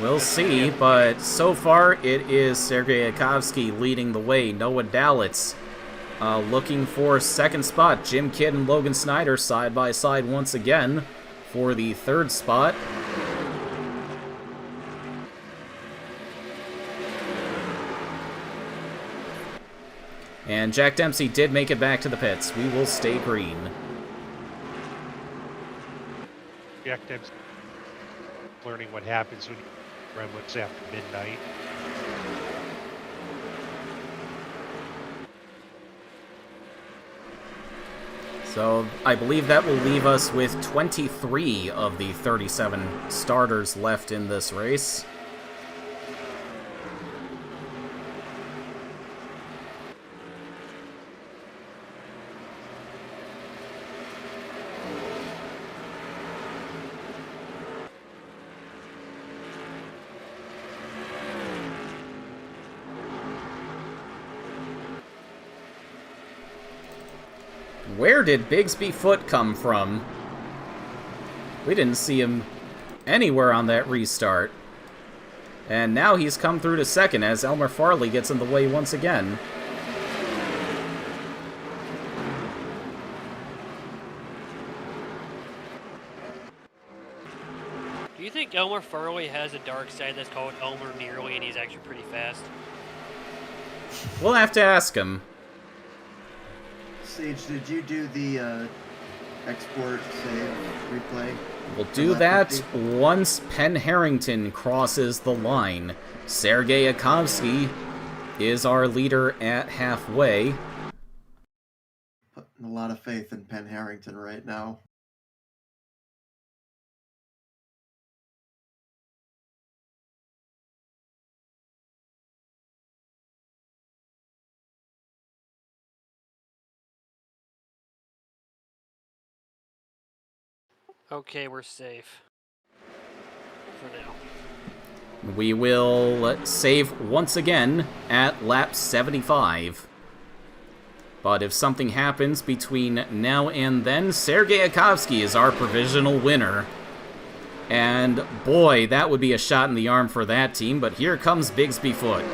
Speaker 1: We'll see, but so far it is Sergei Yakovsky leading the way. Noah Dalitz looking for second spot. Jim Kidd and Logan Snyder side by side once again for the third spot. And Jack Dempsey did make it back to the pits. We will stay green.
Speaker 4: Jack Dempsey learning what happens when you gremlins after midnight.
Speaker 1: So I believe that will leave us with 23 of the 37 starters left in this race. Where did Bigsby Foot come from? We didn't see him anywhere on that restart. And now he's come through to second as Elmer Farley gets in the way once again.
Speaker 5: Do you think Elmer Farley has a dark side that's called Elmer Nearly and he's actually pretty fast?
Speaker 1: We'll have to ask him.
Speaker 2: Sage, did you do the export save replay?
Speaker 1: We'll do that once Penn Harrington crosses the line. Sergei Yakovsky is our leader at halfway.
Speaker 2: Putting a lot of faith in Penn Harrington right now.
Speaker 5: Okay, we're safe. For now.
Speaker 1: We will save once again at lap 75. But if something happens between now and then, Sergei Yakovsky is our provisional winner. And boy, that would be a shot in the arm for that team, but here comes Bigsby Foot.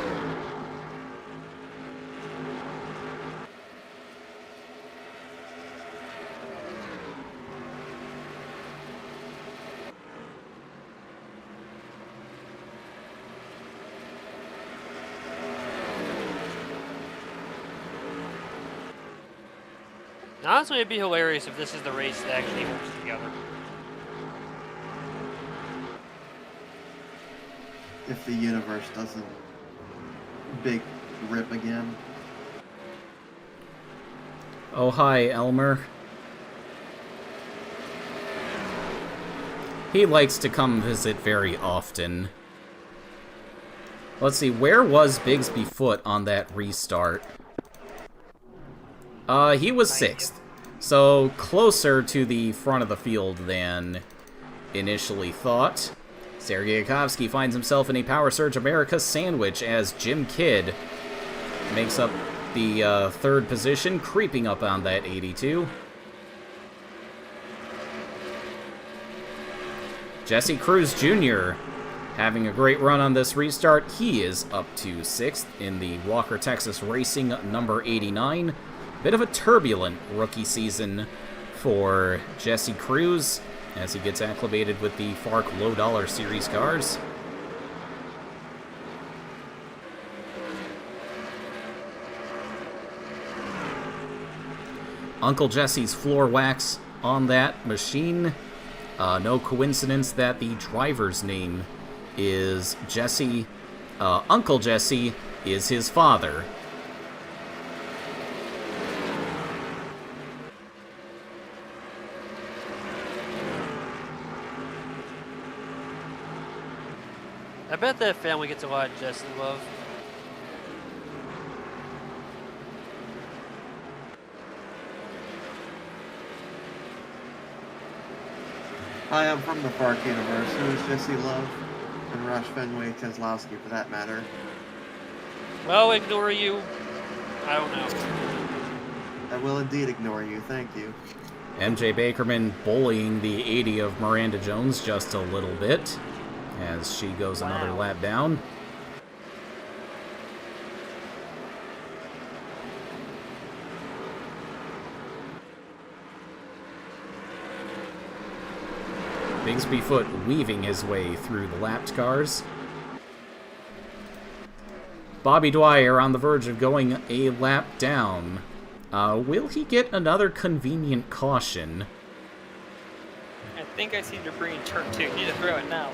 Speaker 5: Honestly, it'd be hilarious if this is the race that actually works together.
Speaker 2: If the universe doesn't big rip again.
Speaker 1: Oh, hi, Elmer. He likes to come visit very often. Let's see, where was Bigsby Foot on that restart? He was 6th. So, closer to the front of the field than initially thought. Sergeykovsky finds himself in a Power Surge America sandwich as Jim Kidd makes up the 3rd position, creeping up on that 82. Jesse Cruz Jr. having a great run on this restart. He is up to 6th in the Walker Texas Racing number 89. Bit of a turbulent rookie season for Jesse Cruz as he gets acclimated with the FARC Low Dollar Series cars. Uncle Jesse's floor wax on that machine. No coincidence that the driver's name is Jesse. Uncle Jesse is his father.
Speaker 5: I bet that family gets a lot of Jesse love.
Speaker 2: Hi, I'm from the FARC universe. Who is Jesse Love? And Rosh Fenway Keselowski, for that matter.
Speaker 5: Well, ignore you. I don't know.
Speaker 2: I will indeed ignore you, thank you.
Speaker 1: MJ Bakerman bullying the 80 of Miranda Jones just a little bit as she goes another lap down. Bigsby Foot weaving his way through the lapped cars. Bobby Dwyer on the verge of going a lap down. Will he get another convenient caution?
Speaker 3: I think I see debris in turn 2. You need to throw it now.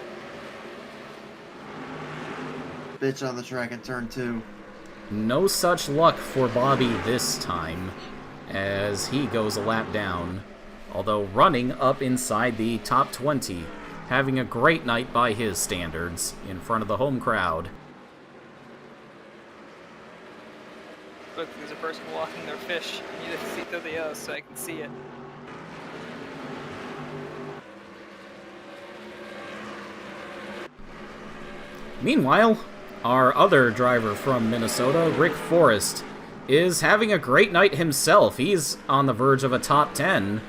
Speaker 2: Bitch on the track in turn 2.
Speaker 1: No such luck for Bobby this time as he goes a lap down. Although running up inside the top 20, having a great night by his standards in front of the home crowd.
Speaker 3: Look, there's a person walking their fish. You need to see through the O so I can see it.
Speaker 1: Meanwhile, our other driver from Minnesota, Rick Forrest, is having a great night himself. He's on the verge of a top 10.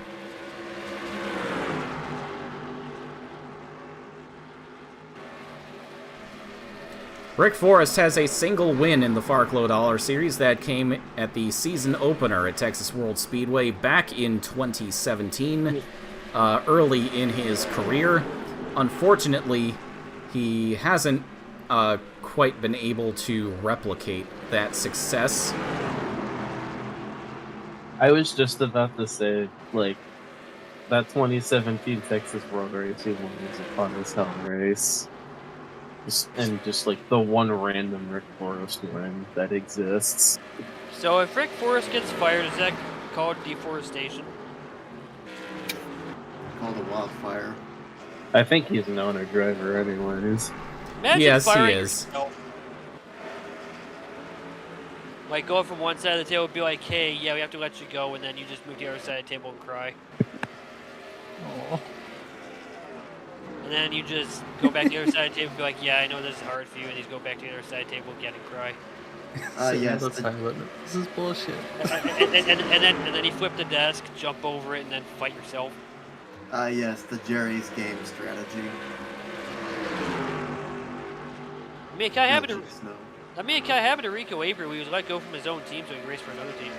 Speaker 1: Rick Forrest has a single win in the FARC Low Dollar Series that came at the season opener at Texas World Speedway back in 2017, early in his career. Unfortunately, he hasn't quite been able to replicate that success.
Speaker 6: I was just about to say, like, that 2017 Texas World Racing one was a fun as hell race. Just like the one random Rick Forrest win that exists.
Speaker 5: So if Rick Forrest gets fired, is that called deforestation?
Speaker 2: Called a wildfire.
Speaker 6: I think he's an owner driver anyways.
Speaker 5: Imagine
Speaker 1: Yes, he
Speaker 5: firing
Speaker 1: is.
Speaker 5: yourself. Like, going from one side of the table would be like, hey, yeah, we have to let you go, and then you just move to the other side of the table and cry.
Speaker 6: Oh.
Speaker 5: And then you just go back to the other side of the table and be like, yeah, I know this is hard for you, and you go back to the other side of the table again and cry.
Speaker 2: Yes.
Speaker 6: This is bullshit.
Speaker 5: and then you flip the desk, jump over it, and then fight yourself.
Speaker 2: Yes, the Jerry's game strategy.
Speaker 5: I mean, it kind of happened
Speaker 2: No,
Speaker 5: to...
Speaker 2: jeez, no.
Speaker 5: I mean, it kind of happened to Rico Avery. He was let go from his own team so he could race for another team.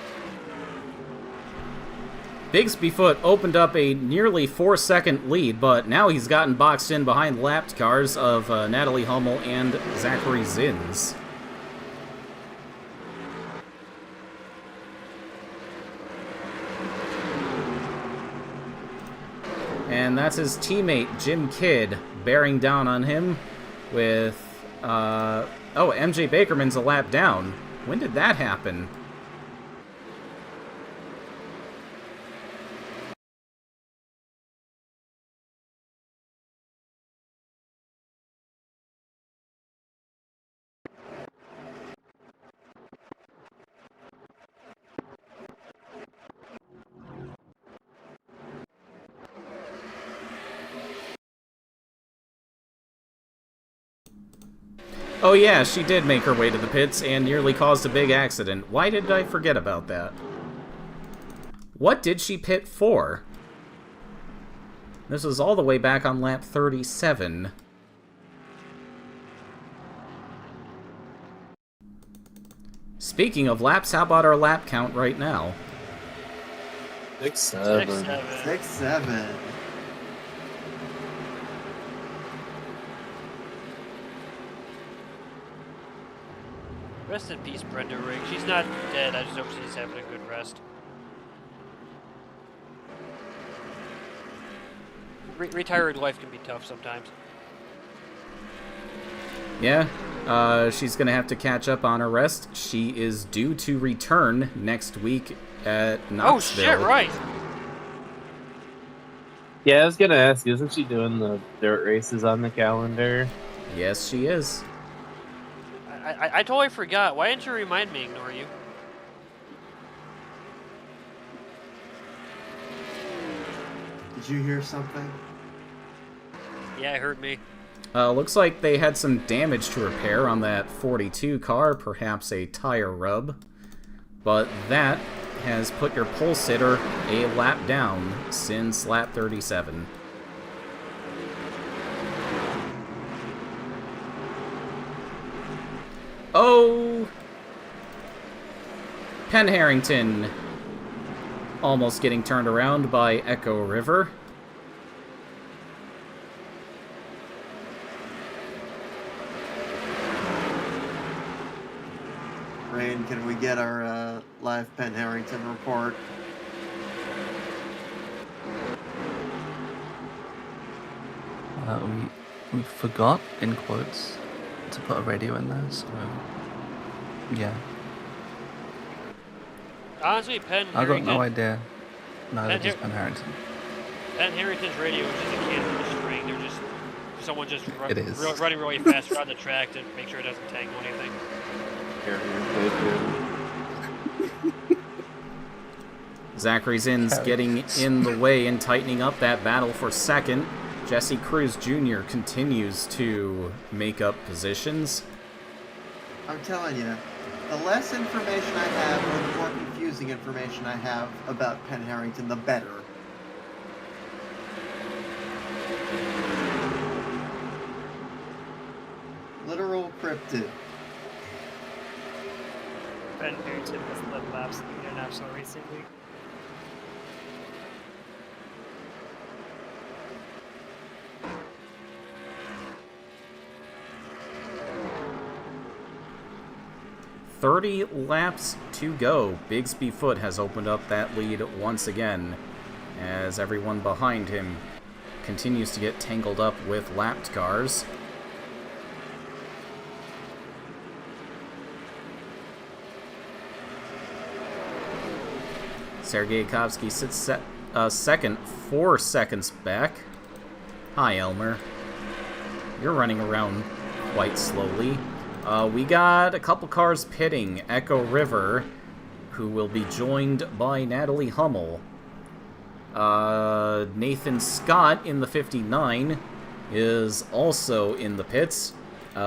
Speaker 1: Bigsby Foot opened up a nearly 4-second lead, but now he's gotten boxed in behind lapped cars of Natalie Hummel and Zachary Zins. and that's his teammate, Jim Kidd, bearing down on him with... oh, MJ Bakerman's a lap down. When did that happen? Oh yeah, she did make her way to the pits and nearly caused a big accident. Why did I forget about that? What did she pit for? This was all the way back on lap 37. Speaking of laps, how about our lap count right now?
Speaker 6: 6-7.
Speaker 2: 6-7.
Speaker 5: Rest in peace, Brenda Rigg. She's not dead. I just hope she's having a good rest. Retired life can be tough sometimes.
Speaker 1: Yeah, she's gonna have to catch up on her rest. She is due to return next week at Knoxville.
Speaker 5: Oh shit, right.
Speaker 6: Yeah, I was gonna ask, isn't she doing the dirt races on the calendar?
Speaker 1: Yes, she is.
Speaker 5: I totally forgot. Why didn't you remind me, Ignore You?
Speaker 2: Did you hear something?
Speaker 5: Yeah, it hurt me.
Speaker 1: Looks like they had some damage to repair on that 42 car, perhaps a tire rub. But that has put your pole sitter a lap down since lap 37. Oh! Penn Harrington almost getting turned around by Echo River.
Speaker 2: Rain, can we get our live Penn Harrington report?
Speaker 7: We forgot, in quotes, to put a radio in there, so yeah.
Speaker 5: Honestly, Penn
Speaker 7: I got
Speaker 5: Harrington...
Speaker 7: no idea. No,
Speaker 5: Penn
Speaker 7: just Penn Harrington.
Speaker 5: Penn Harrington's radio is just a can of the string. They're just... Someone just
Speaker 7: It is.
Speaker 5: running really fast around the track to make sure it doesn't tangle anything.
Speaker 1: Zachary Zinn's getting in the way and tightening up that battle for second. Jesse Cruz Jr. continues to make up positions.
Speaker 2: I'm telling you, the less information I have, or the more confusing information I have about Penn Harrington, the better. Literal cryptid.
Speaker 3: Ben Harrington has led laps in the International Racing League.
Speaker 1: .30 laps to go. Bigsby Foot has opened up that lead once again as everyone behind him continues to get tangled up with lapped cars. Sergei Kovsky sits second, 4 seconds back. Hi, Elmer. You're running around quite slowly. We got a couple cars pitting. Echo River, who will be joined by Natalie Hummel. Nathan Scott in the 59 is also in the pits.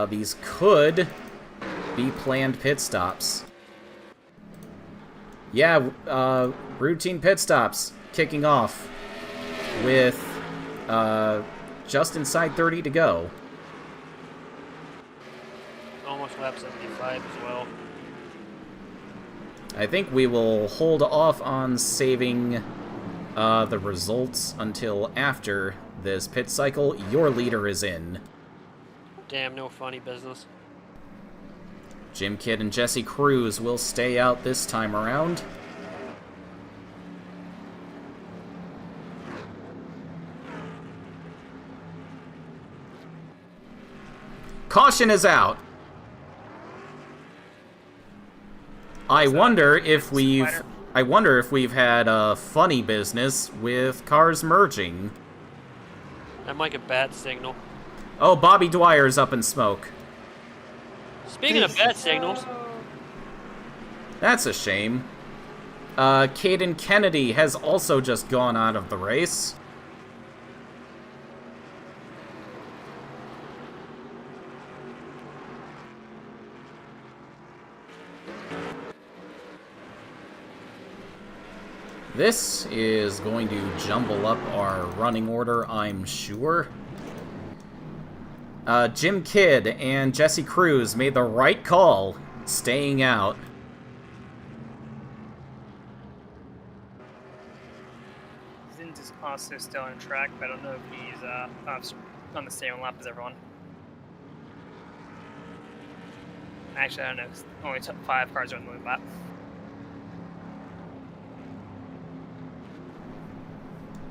Speaker 1: These could be planned pit stops. Yeah, routine pit stops kicking off with just inside 30 to go.
Speaker 5: Almost lap 75 as well.
Speaker 1: I think we will hold off on saving the results until after this pit cycle. Your leader is in.
Speaker 5: Damn, no funny business.
Speaker 1: Jim Kidd and Jesse Cruz will stay out this time around. Caution is out. I wonder if we've had funny business with cars merging.
Speaker 5: I'm like a bat signal.
Speaker 1: Oh, Bobby Dwyer's up in smoke.
Speaker 5: Speaking of bat signals,
Speaker 1: That's a shame. Caden Kennedy has also just gone out of the race. This is going to jumble up our running order, I'm sure. Jim Kidd and Jesse Cruz made the right call, staying out.
Speaker 3: Zin's also still on track, but I don't know if he's on the same lap as everyone. Actually, I don't know, 'cause only 5 cars are on the lead lap.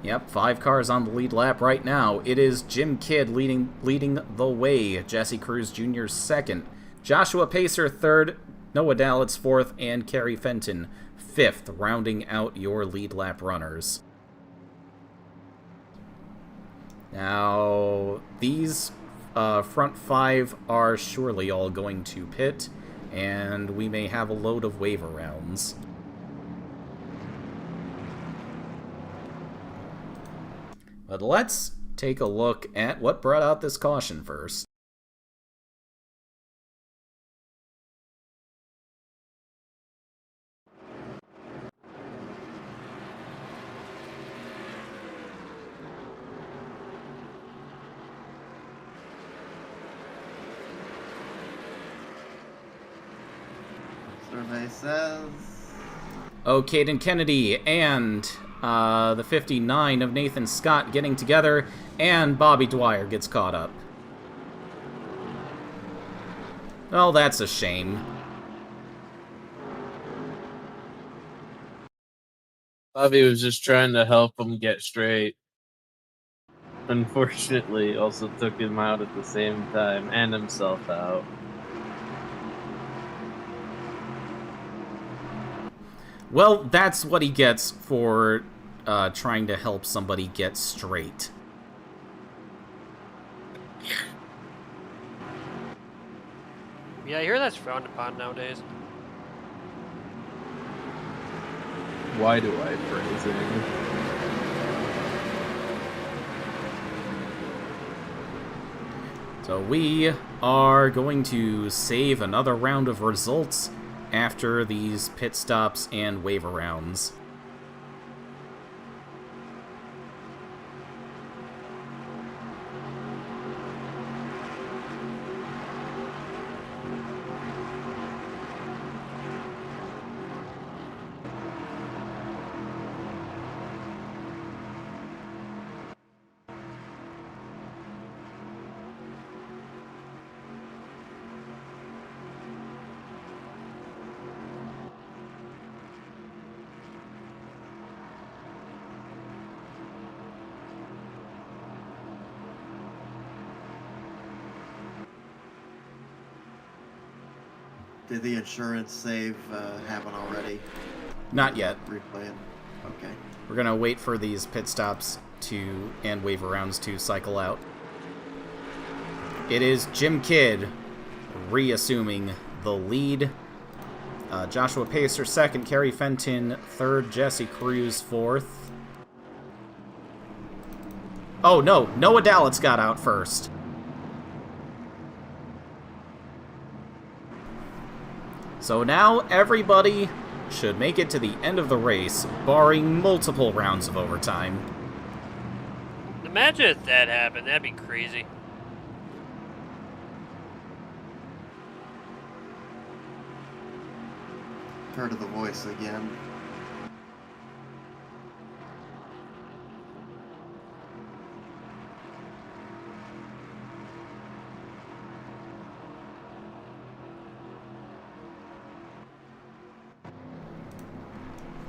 Speaker 1: Yep, 5 cars on the lead lap right now. It is Jim Kidd leading the way. Jesse Cruz Jr. second. Joshua Pacer third. Noah Dalitz fourth. And Kerry Fenton fifth, rounding out your lead lap runners. Now, these front 5 are surely all going to pit, and we may have a load of waiver rounds. But let's take a look at what brought out this caution first.
Speaker 2: Survey says...
Speaker 1: Oh, Caden Kennedy and the 59 of Nathan Scott getting together, and Bobby Dwyer gets caught up. Oh, that's a shame.
Speaker 6: Bobby was just trying to help him get straight. Unfortunately, also took him out at the same time, and himself out.
Speaker 1: Well, that's what he gets for trying to help somebody get straight.
Speaker 5: yeah, I hear that's frowned upon nowadays.
Speaker 6: Why do I phrasing?
Speaker 1: So we are going to save another round of results after these pit stops and waiver rounds.
Speaker 2: Did the insurance save happen already?
Speaker 1: Not yet.
Speaker 2: Replaying. Okay.
Speaker 1: We're gonna wait for these pit stops and waiver rounds to cycle out. It is Jim Kidd reassuming the lead. Joshua Pacer second, Kerry Fenton third, Jesse Cruz fourth. Oh no, Noah Dalitz got out first. So now everybody should make it to the end of the race, barring multiple rounds of overtime.
Speaker 5: Imagine if that happened. That'd be crazy.
Speaker 2: Heard of the voice again.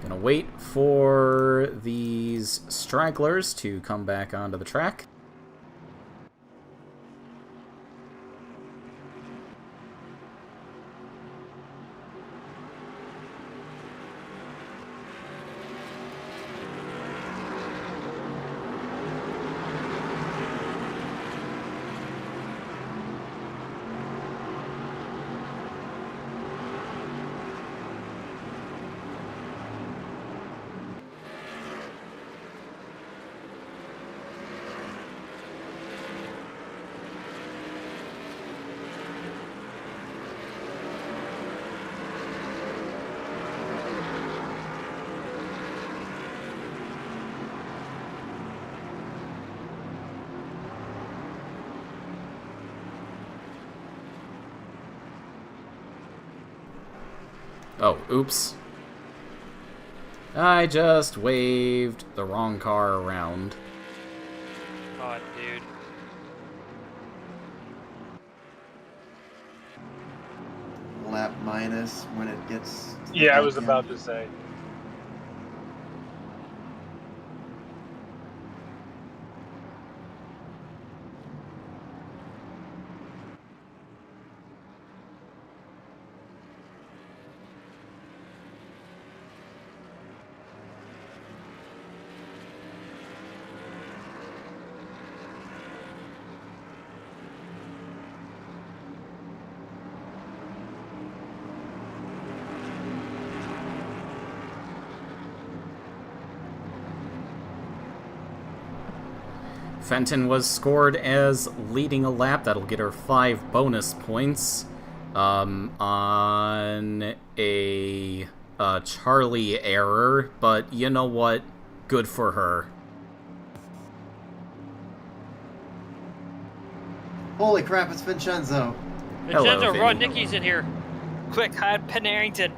Speaker 1: Gonna wait for these stragglers to come back onto the track. Oh, oops. I just waved the wrong car around.
Speaker 5: Oh, dude.
Speaker 2: Lap minus when it gets. To the
Speaker 8: Yeah, I
Speaker 2: back
Speaker 8: was
Speaker 2: end.
Speaker 8: about to say.
Speaker 1: Fenton was scored as leading a lap. That'll get her 5 bonus points on a Charlie error, but you know what? Good for her.
Speaker 2: Holy crap! It's Vincenzo.
Speaker 1: Hello,
Speaker 5: Vincenzo,
Speaker 1: Vinny.
Speaker 5: run, Nikki's in here.
Speaker 3: Quick, hide Penn Harrington.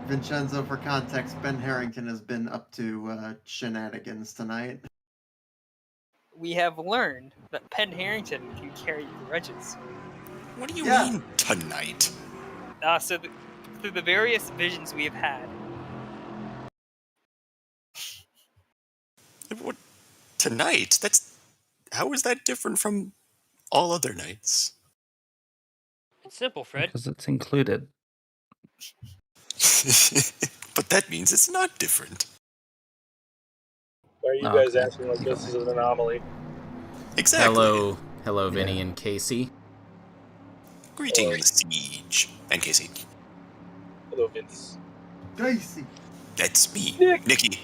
Speaker 2: Vincenzo, for context, Ben Harrington has been up to shenanigans tonight.
Speaker 3: We have learned that Penn Harrington can carry grudges.
Speaker 9: What do you
Speaker 2: Yeah.
Speaker 9: mean tonight?
Speaker 3: Through the various visions we have had,
Speaker 9: What? Tonight? How is that different from all other nights?
Speaker 5: It's simple, Fred.
Speaker 7: Because it's included.
Speaker 9: But that means it's not different.
Speaker 8: Why are you
Speaker 7: Oh,
Speaker 8: guys
Speaker 7: okay.
Speaker 8: acting like
Speaker 7: You
Speaker 8: this
Speaker 7: got
Speaker 8: is an anomaly?
Speaker 9: Exactly.
Speaker 1: Hello, Vinny
Speaker 7: Yeah.
Speaker 1: and Casey.
Speaker 9: Greetings, Siege. And Casey.
Speaker 8: Hello, Vince.
Speaker 2: Casey.
Speaker 9: That's me,
Speaker 8: Nick.
Speaker 9: Nikki.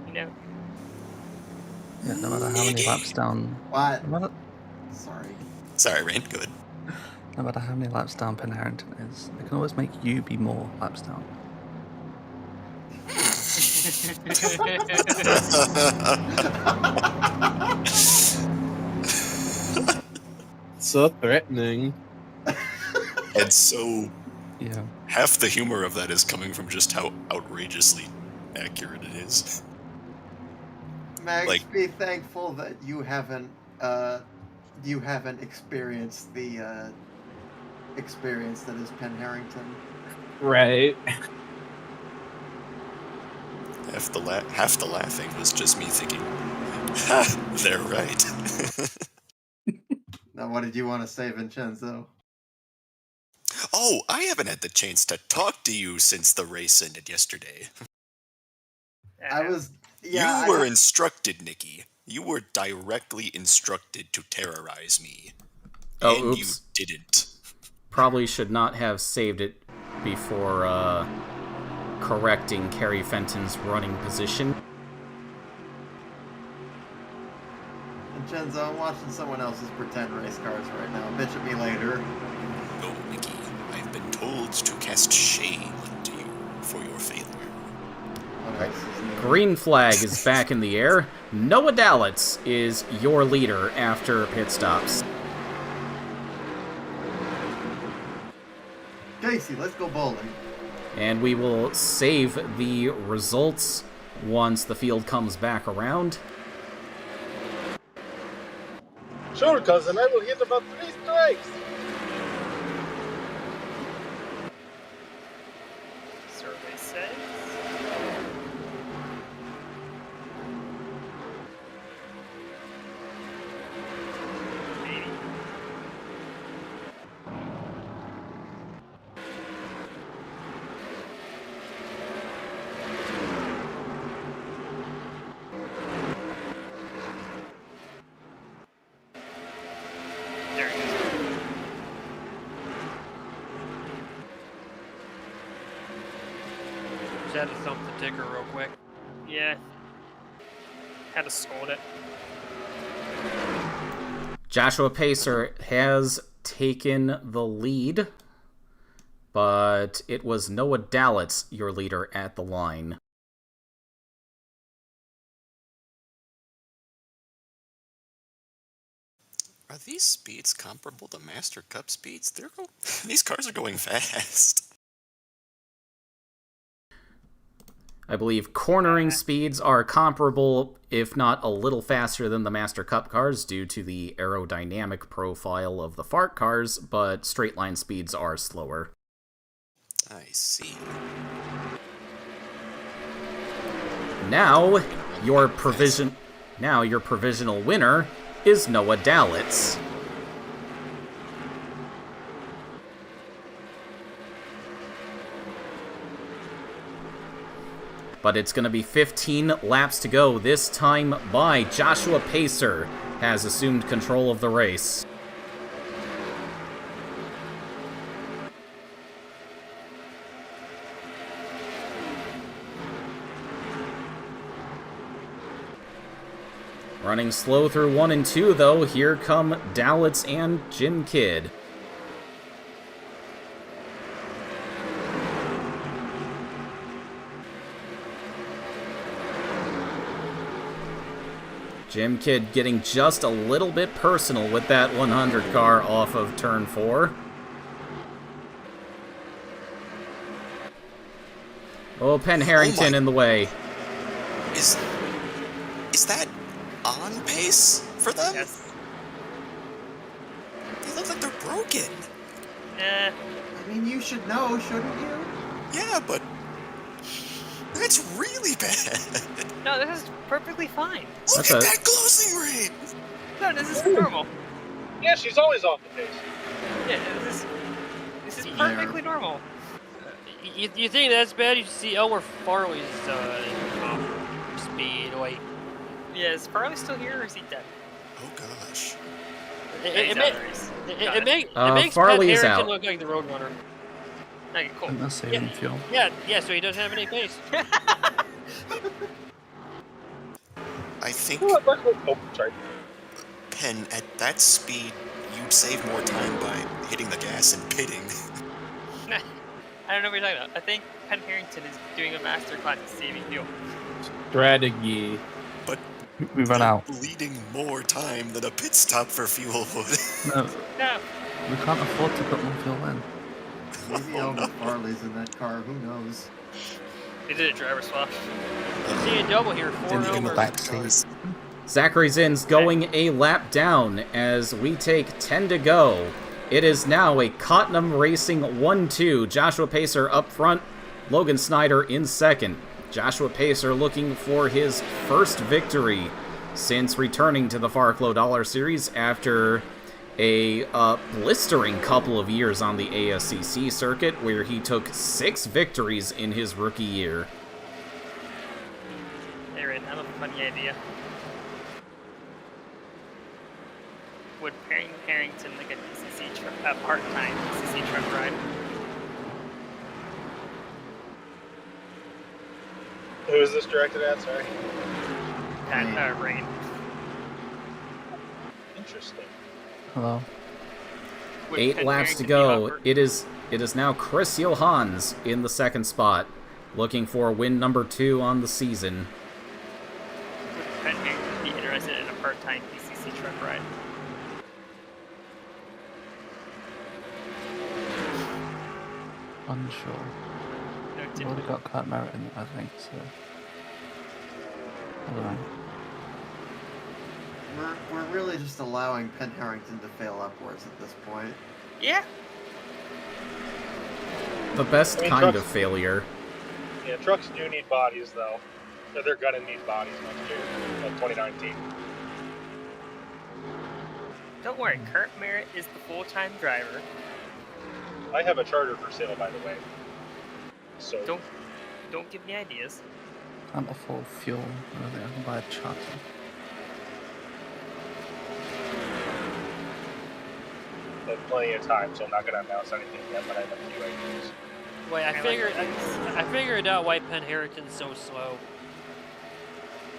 Speaker 3: you know,
Speaker 7: Yeah, no matter how many laps down.
Speaker 2: What?
Speaker 7: No matter,
Speaker 2: Sorry.
Speaker 9: Sorry, Rain. Good.
Speaker 7: no matter how many laps down Penn Harrington is, they can always make you be more laps down.
Speaker 6: So threatening.
Speaker 9: And so,
Speaker 7: Yeah.
Speaker 9: half the humor of that is coming from just how outrageously accurate it is.
Speaker 2: Max,
Speaker 9: Like-
Speaker 2: be thankful that you haven't experienced the experience that is Penn Harrington.
Speaker 6: Right.
Speaker 9: Half the laughing was just me thinking, ha, they're right.
Speaker 2: Now, what did you want to say, Vincenzo?
Speaker 9: Oh, I haven't had the chance to talk to you since the race ended yesterday.
Speaker 2: I was. Yeah.
Speaker 9: You were instructed, Nikki. You were directly instructed to terrorize me.
Speaker 1: Oh,
Speaker 9: and
Speaker 1: oops.
Speaker 9: you didn't.
Speaker 1: Probably should not have saved it before correcting Carrie Fenton's running position.
Speaker 2: Vincenzo, I'm watching someone else's pretend race cars right now. Bitch at me later.
Speaker 9: No, Nikki. I've been told to cast shame onto you for your failure.
Speaker 2: What else is new?
Speaker 1: Green flag is back in the air. Noah Dalitz is your leader after pit stops.
Speaker 2: Casey, let's go bowling.
Speaker 1: And we will save the results once the field comes back around.
Speaker 8: Sure, cousin, I will hit about 3 strikes.
Speaker 3: survey says. Maybe. There he is.
Speaker 5: Just had to thump the ticker real quick.
Speaker 3: Yeah. Had to scold it.
Speaker 1: Joshua Pacer has taken the lead, but it was Noah Dalitz, your leader, at the line.
Speaker 9: Are these speeds comparable to Master Cup speeds? These cars are going fast.
Speaker 1: I believe cornering speeds are comparable, if not a little faster than the Master Cup cars due to the aerodynamic profile of the FARC cars, but straight line speeds are slower.
Speaker 9: I see.
Speaker 1: Now, your provisional winner is Noah Dalitz. But it's going to be 15 laps to go, this time by Joshua Pacer, has assumed control of the race. Running slow through 1 and 2, though, here come Dalitz and Jim Kidd. Jim Kidd getting just a little bit personal with that 100 car off of turn 4. Oh, Penn Harrington in the way.
Speaker 9: Is that on pace for them?
Speaker 3: Yes.
Speaker 9: They look like they're broken.
Speaker 3: Eh.
Speaker 2: I mean, you should know, shouldn't you?
Speaker 9: Yeah, but that's really bad.
Speaker 3: No, this is perfectly fine.
Speaker 9: Look at that closing rate.
Speaker 3: No, this is normal.
Speaker 8: Yeah, she's always off the pace.
Speaker 3: Yeah, this is perfectly normal.
Speaker 5: You think that's bad? You should see Elmer Farley's speed. Like,
Speaker 3: Yeah, is Farley still here or is he dead?
Speaker 9: Oh gosh.
Speaker 5: it makes Penn
Speaker 1: Farley is
Speaker 5: Harrington
Speaker 1: out.
Speaker 5: look like the Roadrunner.
Speaker 3: Okay, cool.
Speaker 7: And that's saving fuel.
Speaker 5: Yeah, so he doesn't have any pace.
Speaker 9: I think,
Speaker 8: Oh, sorry.
Speaker 9: Penn, at that speed, you'd save more time by hitting the gas and pitting.
Speaker 3: I don't know what you're talking about. I think Penn Harrington is doing a master class in saving fuel.
Speaker 6: Strategy.
Speaker 9: But
Speaker 7: We run out.
Speaker 9: bleeding more time than a pit stop for fuel would.
Speaker 7: No,
Speaker 3: No.
Speaker 7: we can't afford to put more fuel in.
Speaker 2: Maybe Elmer Farley's in that car, who knows?
Speaker 3: They did a driver swap.
Speaker 5: See a double here, 4
Speaker 7: In the
Speaker 5: over.
Speaker 7: back seat.
Speaker 1: Zachary Zinn's going a lap down as we take 10 to go. It is now a Cottenham Racing 1-2. Joshua Pacer up front, Logan Snyder in second. Joshua Pacer looking for his first victory since returning to the FARC Low Dollar Series after a blistering couple of years on the ASCC circuit where he took 6 victories in his rookie year.
Speaker 3: Hey, Ray, I have a funny idea. Would Harrington like a DCC truck, a part-time DCC truck ride?
Speaker 8: Who is this directed at? Sorry.
Speaker 3: Rain.
Speaker 8: Interesting.
Speaker 7: Hello.
Speaker 3: Would
Speaker 1: 8
Speaker 3: Penn
Speaker 1: laps to
Speaker 3: Harrington be
Speaker 1: go.
Speaker 3: offered-
Speaker 1: It is now Chris Johans in the second spot, looking for win number 2 on the season.
Speaker 3: Would Penn Harrington be interested in a part-time DCC truck ride?
Speaker 7: Unsure.
Speaker 3: No,
Speaker 7: We've
Speaker 3: didn't.
Speaker 7: already got Kurt Merritt in it, I think, so. I don't know.
Speaker 2: We're really just allowing Penn Harrington to fail upwards at this point.
Speaker 3: Yeah.
Speaker 1: The best
Speaker 8: I mean,
Speaker 1: kind
Speaker 8: trucks-
Speaker 1: of failure.
Speaker 8: Yeah, trucks do need bodies, though. They're gonna need bodies next year, 2019.
Speaker 3: Don't worry, Kurt Merritt is the full-time driver.
Speaker 8: I have a charter for sale, by the way. So
Speaker 3: Don't give me ideas.
Speaker 7: Can't afford fuel. I don't think I can buy a charter.
Speaker 8: I have plenty of time, so I'm not gonna announce anything yet, but I have a few ideas.
Speaker 5: Wait,
Speaker 3: I like
Speaker 5: I figured out why Penn Harrington's so slow.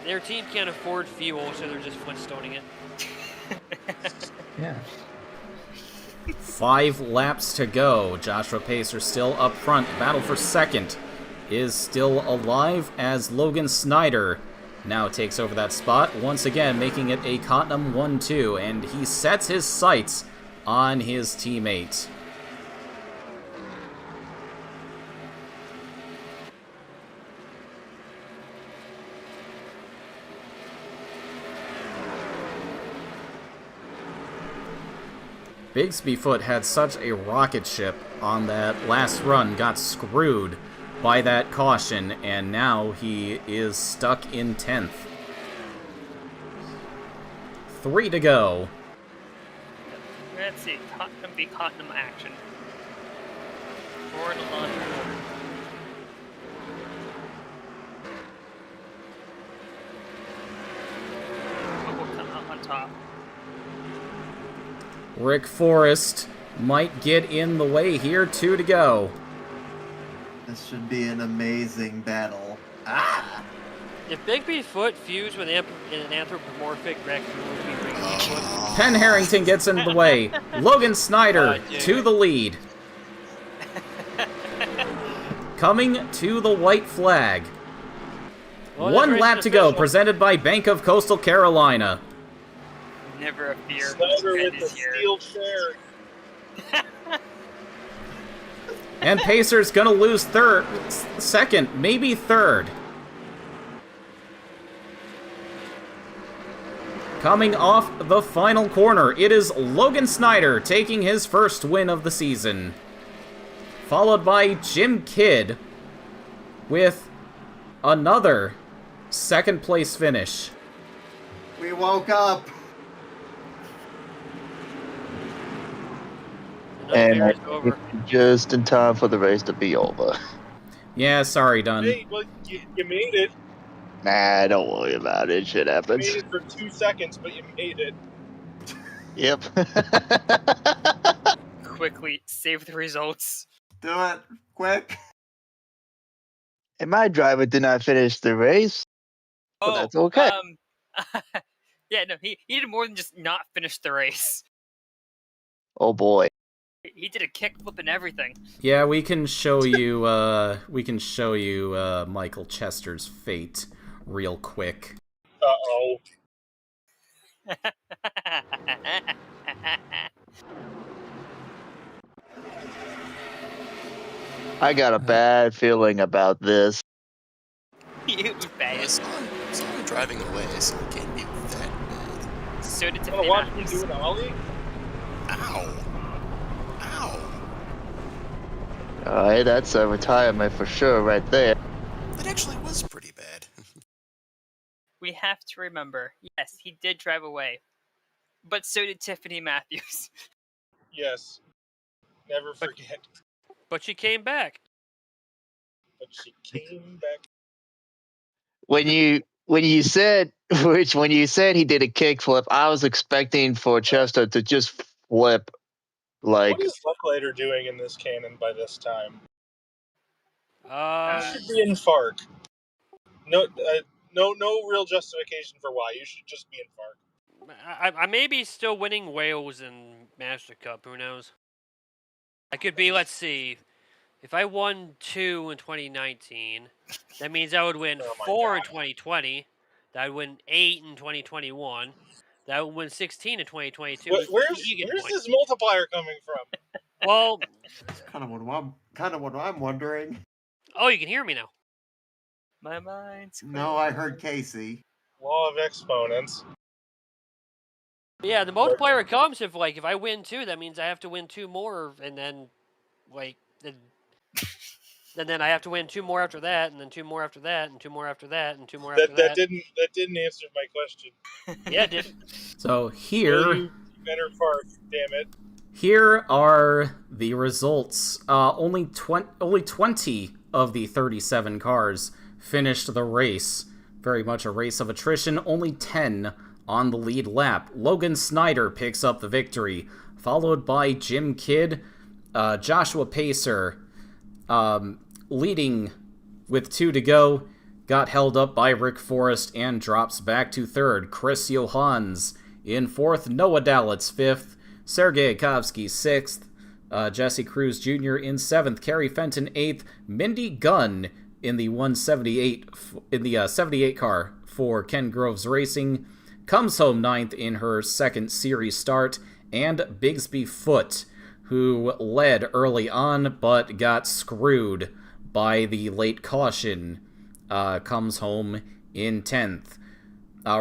Speaker 5: Their team can't afford fuel, so they're just Flintstoning it.
Speaker 7: Yeah.
Speaker 1: 5 laps to go. Joshua Pacer still up front. Battle for second is still alive as Logan Snyder now takes over that spot, once again making it a Cottenham 1-2, and he sets his sights on his teammate. Bigsbyfoot had such a rocket ship on that last run, got screwed by that caution, and now he is stuck in 10th. 3 to go.
Speaker 3: Let's see, Tottenham v. Tottenham action. Forward on board. What will come out on top?
Speaker 1: Rick Forrest might get in the way here. 2 to go.
Speaker 2: This should be an amazing battle. Ah!
Speaker 5: If Bigbyfoot fused with an anthropomorphic raccoon, would be Bigbyfoot.
Speaker 1: Penn Harrington gets into the way. Logan Snyder to the lead. Coming to the white flag.
Speaker 5: Well,
Speaker 1: 1 lap to go,
Speaker 5: official.
Speaker 1: presented by Bank of Coastal Carolina.
Speaker 3: Never a fear.
Speaker 8: Snyder
Speaker 3: Red
Speaker 8: with the
Speaker 3: is here.
Speaker 8: steel chair.
Speaker 1: And Pacer's gonna lose second, maybe third. Coming off the final corner, it is Logan Snyder taking his first win of the season. Followed by Jim Kidd with another second place finish.
Speaker 2: We woke up.
Speaker 5: And over.
Speaker 10: Just in time for the race to be over.
Speaker 1: Yeah, sorry, Dunn.
Speaker 8: Hey, well, you made it.
Speaker 10: Nah, don't worry about it. Shit
Speaker 8: You
Speaker 10: happens.
Speaker 8: made it for 2 seconds, but you made it.
Speaker 10: Yep.
Speaker 3: Quickly save the results.
Speaker 2: Do it quick.
Speaker 10: And my driver did not finish the race. But that's okay.
Speaker 3: Yeah, no, he did more than just not finish the race.
Speaker 10: Oh boy.
Speaker 3: He did a kickflip and everything.
Speaker 1: Yeah, we can show you Michael Chester's fate real quick.
Speaker 8: Uh-oh.
Speaker 10: I got a bad feeling about this.
Speaker 3: It was bad.
Speaker 9: I saw him driving away, so it can't be that bad.
Speaker 3: So did
Speaker 8: Want to
Speaker 3: Tiffany
Speaker 8: watch me
Speaker 3: Matthews.
Speaker 8: do an ollie?
Speaker 9: Ow. Ow.
Speaker 10: Alright, that's a retirement for sure right there.
Speaker 9: That actually was pretty bad.
Speaker 3: We have to remember, yes, he did drive away. But so did Tiffany Matthews.
Speaker 8: Yes. Never forget.
Speaker 5: But she came back.
Speaker 8: But she came back.
Speaker 10: When you said he did a kickflip, I was expecting for Chester to just flip like
Speaker 8: What is Lucklighter doing in this canon by this time? You should be in FARC. No real justification for why. You should just be in FARC.
Speaker 5: I may be still winning Wales in Master Cup. Who knows? I could be. Let's see. If I won 2 in 2019, that means I would win 4 in 2020. That would win 8 in 2021. That would win 16 in 2022.
Speaker 8: Where's this multiplier coming from?
Speaker 5: Well,
Speaker 2: That's kind of what I'm wondering.
Speaker 5: oh, you can hear me now.
Speaker 3: My mind's
Speaker 2: No, I heard Casey.
Speaker 8: Law of exponents.
Speaker 5: Yeah, the multiplier comes if I win 2, that means I have to win 2 more, and then then I have to win 2 more after that, and then 2 more after that, and 2 more after that, and 2 more after that.
Speaker 8: That didn't answer my question.
Speaker 5: Yeah, it did.
Speaker 1: So here,
Speaker 8: You better FARC, damn it.
Speaker 1: here are the results. Only 20 of the 37 cars finished the race. Very much a race of attrition. Only 10 on the lead lap. Logan Snyder picks up the victory, followed by Jim Kidd. Joshua Pacer leading with 2 to go, got held up by Rick Forrest and drops back to 3rd. Chris Johans in 4th, Noah Dalitz 5th, Sergei Akovsky 6th, Jesse Cruz Jr. in 7th, Kerry Fenton 8th, Mindy Gunn in the 78 car for Ken Groves Racing comes home ninth in her second series start, and Bigsby Foote, who led early on but got screwed by the late caution, comes home in 10th.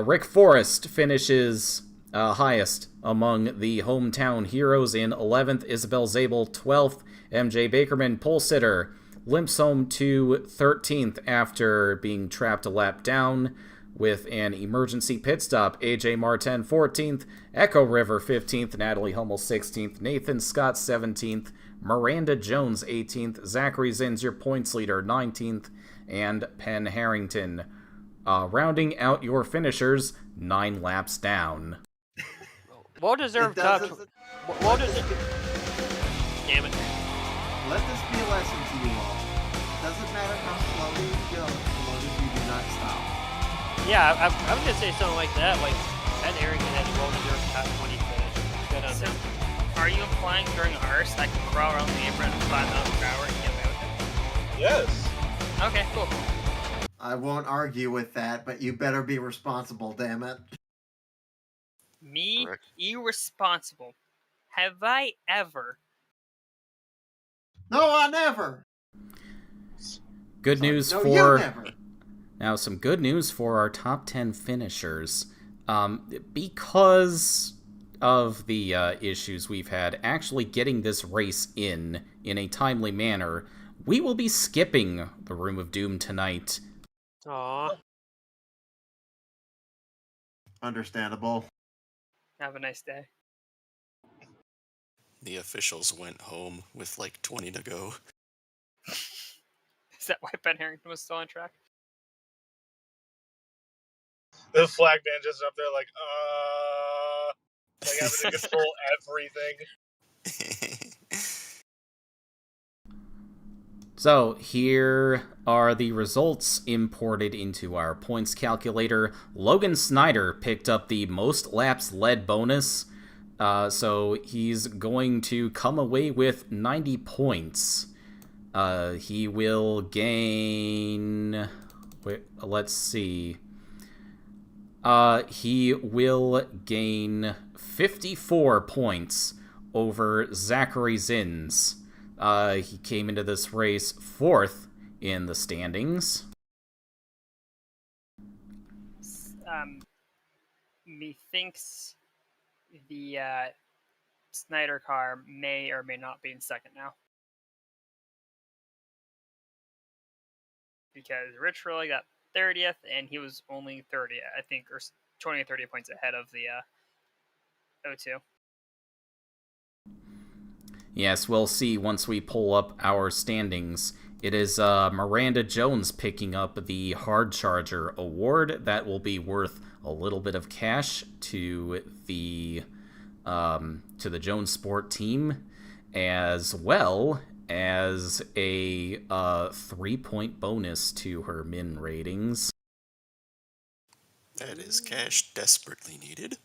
Speaker 1: Rick Forrest finishes highest among the hometown heroes in 11th. Isabel Zabel 12th. MJ Bakerman, pole sitter, limps home to 13th after being trapped a lap down with an emergency pit stop. AJ Martin 14th. Echo River 15th. Natalie Hummel 16th. Nathan Scott 17th. Miranda Jones 18th. Zachary Zins, your points leader, 19th. And Penn Harrington, rounding out your finishers 9 laps down.
Speaker 5: Well-deserved top. Well-deserved. Damn it.
Speaker 2: Let this be a lesson to you all. Doesn't matter how slowly you go, as long as you do not stop.
Speaker 5: Yeah, I was gonna say something like that. Like Penn Harrington had a well-deserved top 20 finish. Good on him.
Speaker 3: Are you implying during ours that I can crawl around the apron at 5 miles per hour and get away with it?
Speaker 8: Yes.
Speaker 3: Okay, cool.
Speaker 2: I won't argue with that, but you better be responsible, damn it.
Speaker 3: Me?
Speaker 9: Correct.
Speaker 3: Irresponsible. Have I ever?
Speaker 2: No, I never.
Speaker 1: Good news
Speaker 2: No,
Speaker 1: for...
Speaker 2: you never.
Speaker 1: Now, some good news for our top 10 finishers. Because of the issues we've had actually getting this race in a timely manner, we will be skipping the Room of Doom tonight.
Speaker 5: Aww.
Speaker 2: Understandable.
Speaker 3: Have a nice day.
Speaker 9: The officials went home with like 20 to go.
Speaker 3: Is that why Ben Harrington was still on track?
Speaker 8: The flag man just up there like having to control everything.
Speaker 1: So, here are the results imported into our points calculator. Logan Snyder picked up the most laps led bonus, so he's going to come away with 90 points. He will gain... let's see. He will gain 54 points over Zachary Zins. He came into this race 4th in the standings.
Speaker 3: Methinks the Snyder car may or may not be in second now. Because Rich Roy got 30th, and he was only 30, I think, or 20 or 30 points ahead of the O2.
Speaker 1: Yes, we'll see once we pull up our standings. It is Miranda Jones picking up the Hard Charger Award. That will be worth a little bit of cash to the Jones Sport team, as well as a 3-point bonus to her min ratings.
Speaker 9: That is cash desperately needed.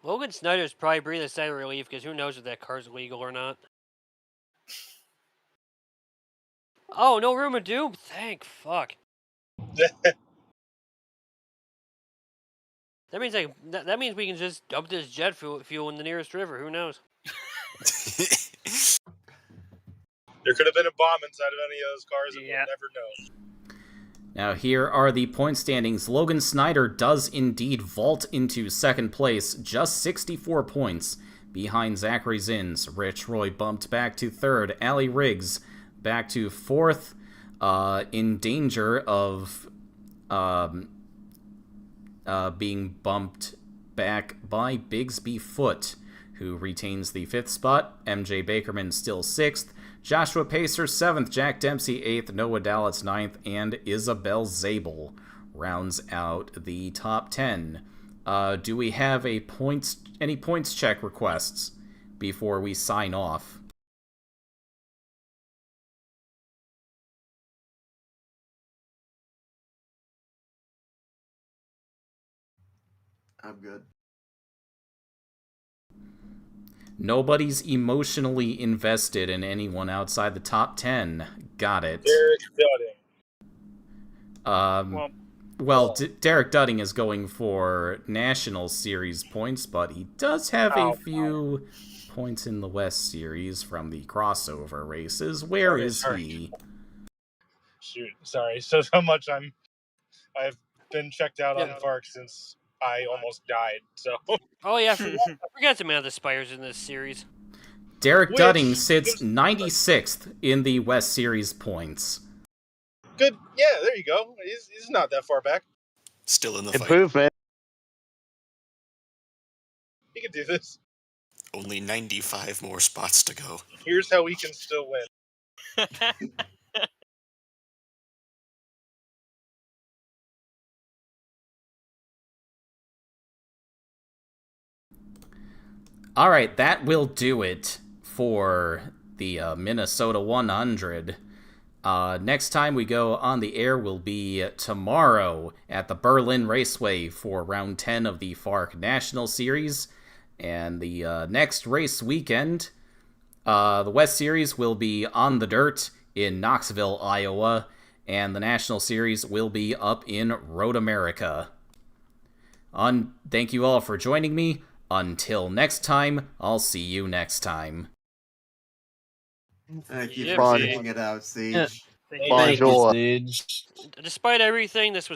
Speaker 5: Logan Snyder's probably breathing a sigh of relief because who knows if that car's legal or not. Oh, no Room of Doom? Thank fuck. That means that means we can just dump this jet fuel in the nearest river. Who knows?
Speaker 8: There could have been a bomb inside of any of those cars, and we'll never know.
Speaker 1: Now, here are the point standings. Logan Snyder does indeed vault into second place, just 64 points behind Zachary Zins. Rich Roy bumped back to third. Allie Riggs back to fourth, in danger of being bumped back by Bigsby Foote, who retains the 5th spot. MJ Bakerman still 6th. Joshua Pacer 7th, Jack Dempsey 8th, Noah Dallitz 9th, and Isabel Zabel rounds out the top 10. Do we have any points check requests before we sign off?
Speaker 2: I'm good.
Speaker 1: Nobody's emotionally invested in anyone outside the top 10. Got it.
Speaker 8: Derek Dudding.
Speaker 1: Well, Derek Dudding is going for National Series points, but he does have a few points in the West Series from the crossover races. Where is he?
Speaker 8: Shoot, sorry. So much I've been checked out on FARC since I almost died. So.
Speaker 5: Oh yeah, I forgot to add the Spires in this series.
Speaker 1: Derek Dudding sits 96th in the West Series points.
Speaker 8: Good. Yeah, there you go. He's not that far back.
Speaker 9: Still in the fight.
Speaker 10: Improvement.
Speaker 8: He can do this.
Speaker 9: Only 95 more spots to go.
Speaker 8: Here's how he can still win.
Speaker 1: All right, that will do it for the Minnesota 100. Next time we go on the air will be tomorrow at the Berlin Raceway for round 10 of the FARC National Series. And the next race weekend, the West Series will be on the dirt in Knoxville, Iowa. And the National Series will be up in Road America. Thank you all for joining me. Until next time, I'll see you next time.
Speaker 2: Thank you for sticking it out, Siege.
Speaker 10: Bonjour.
Speaker 5: Despite everything, this was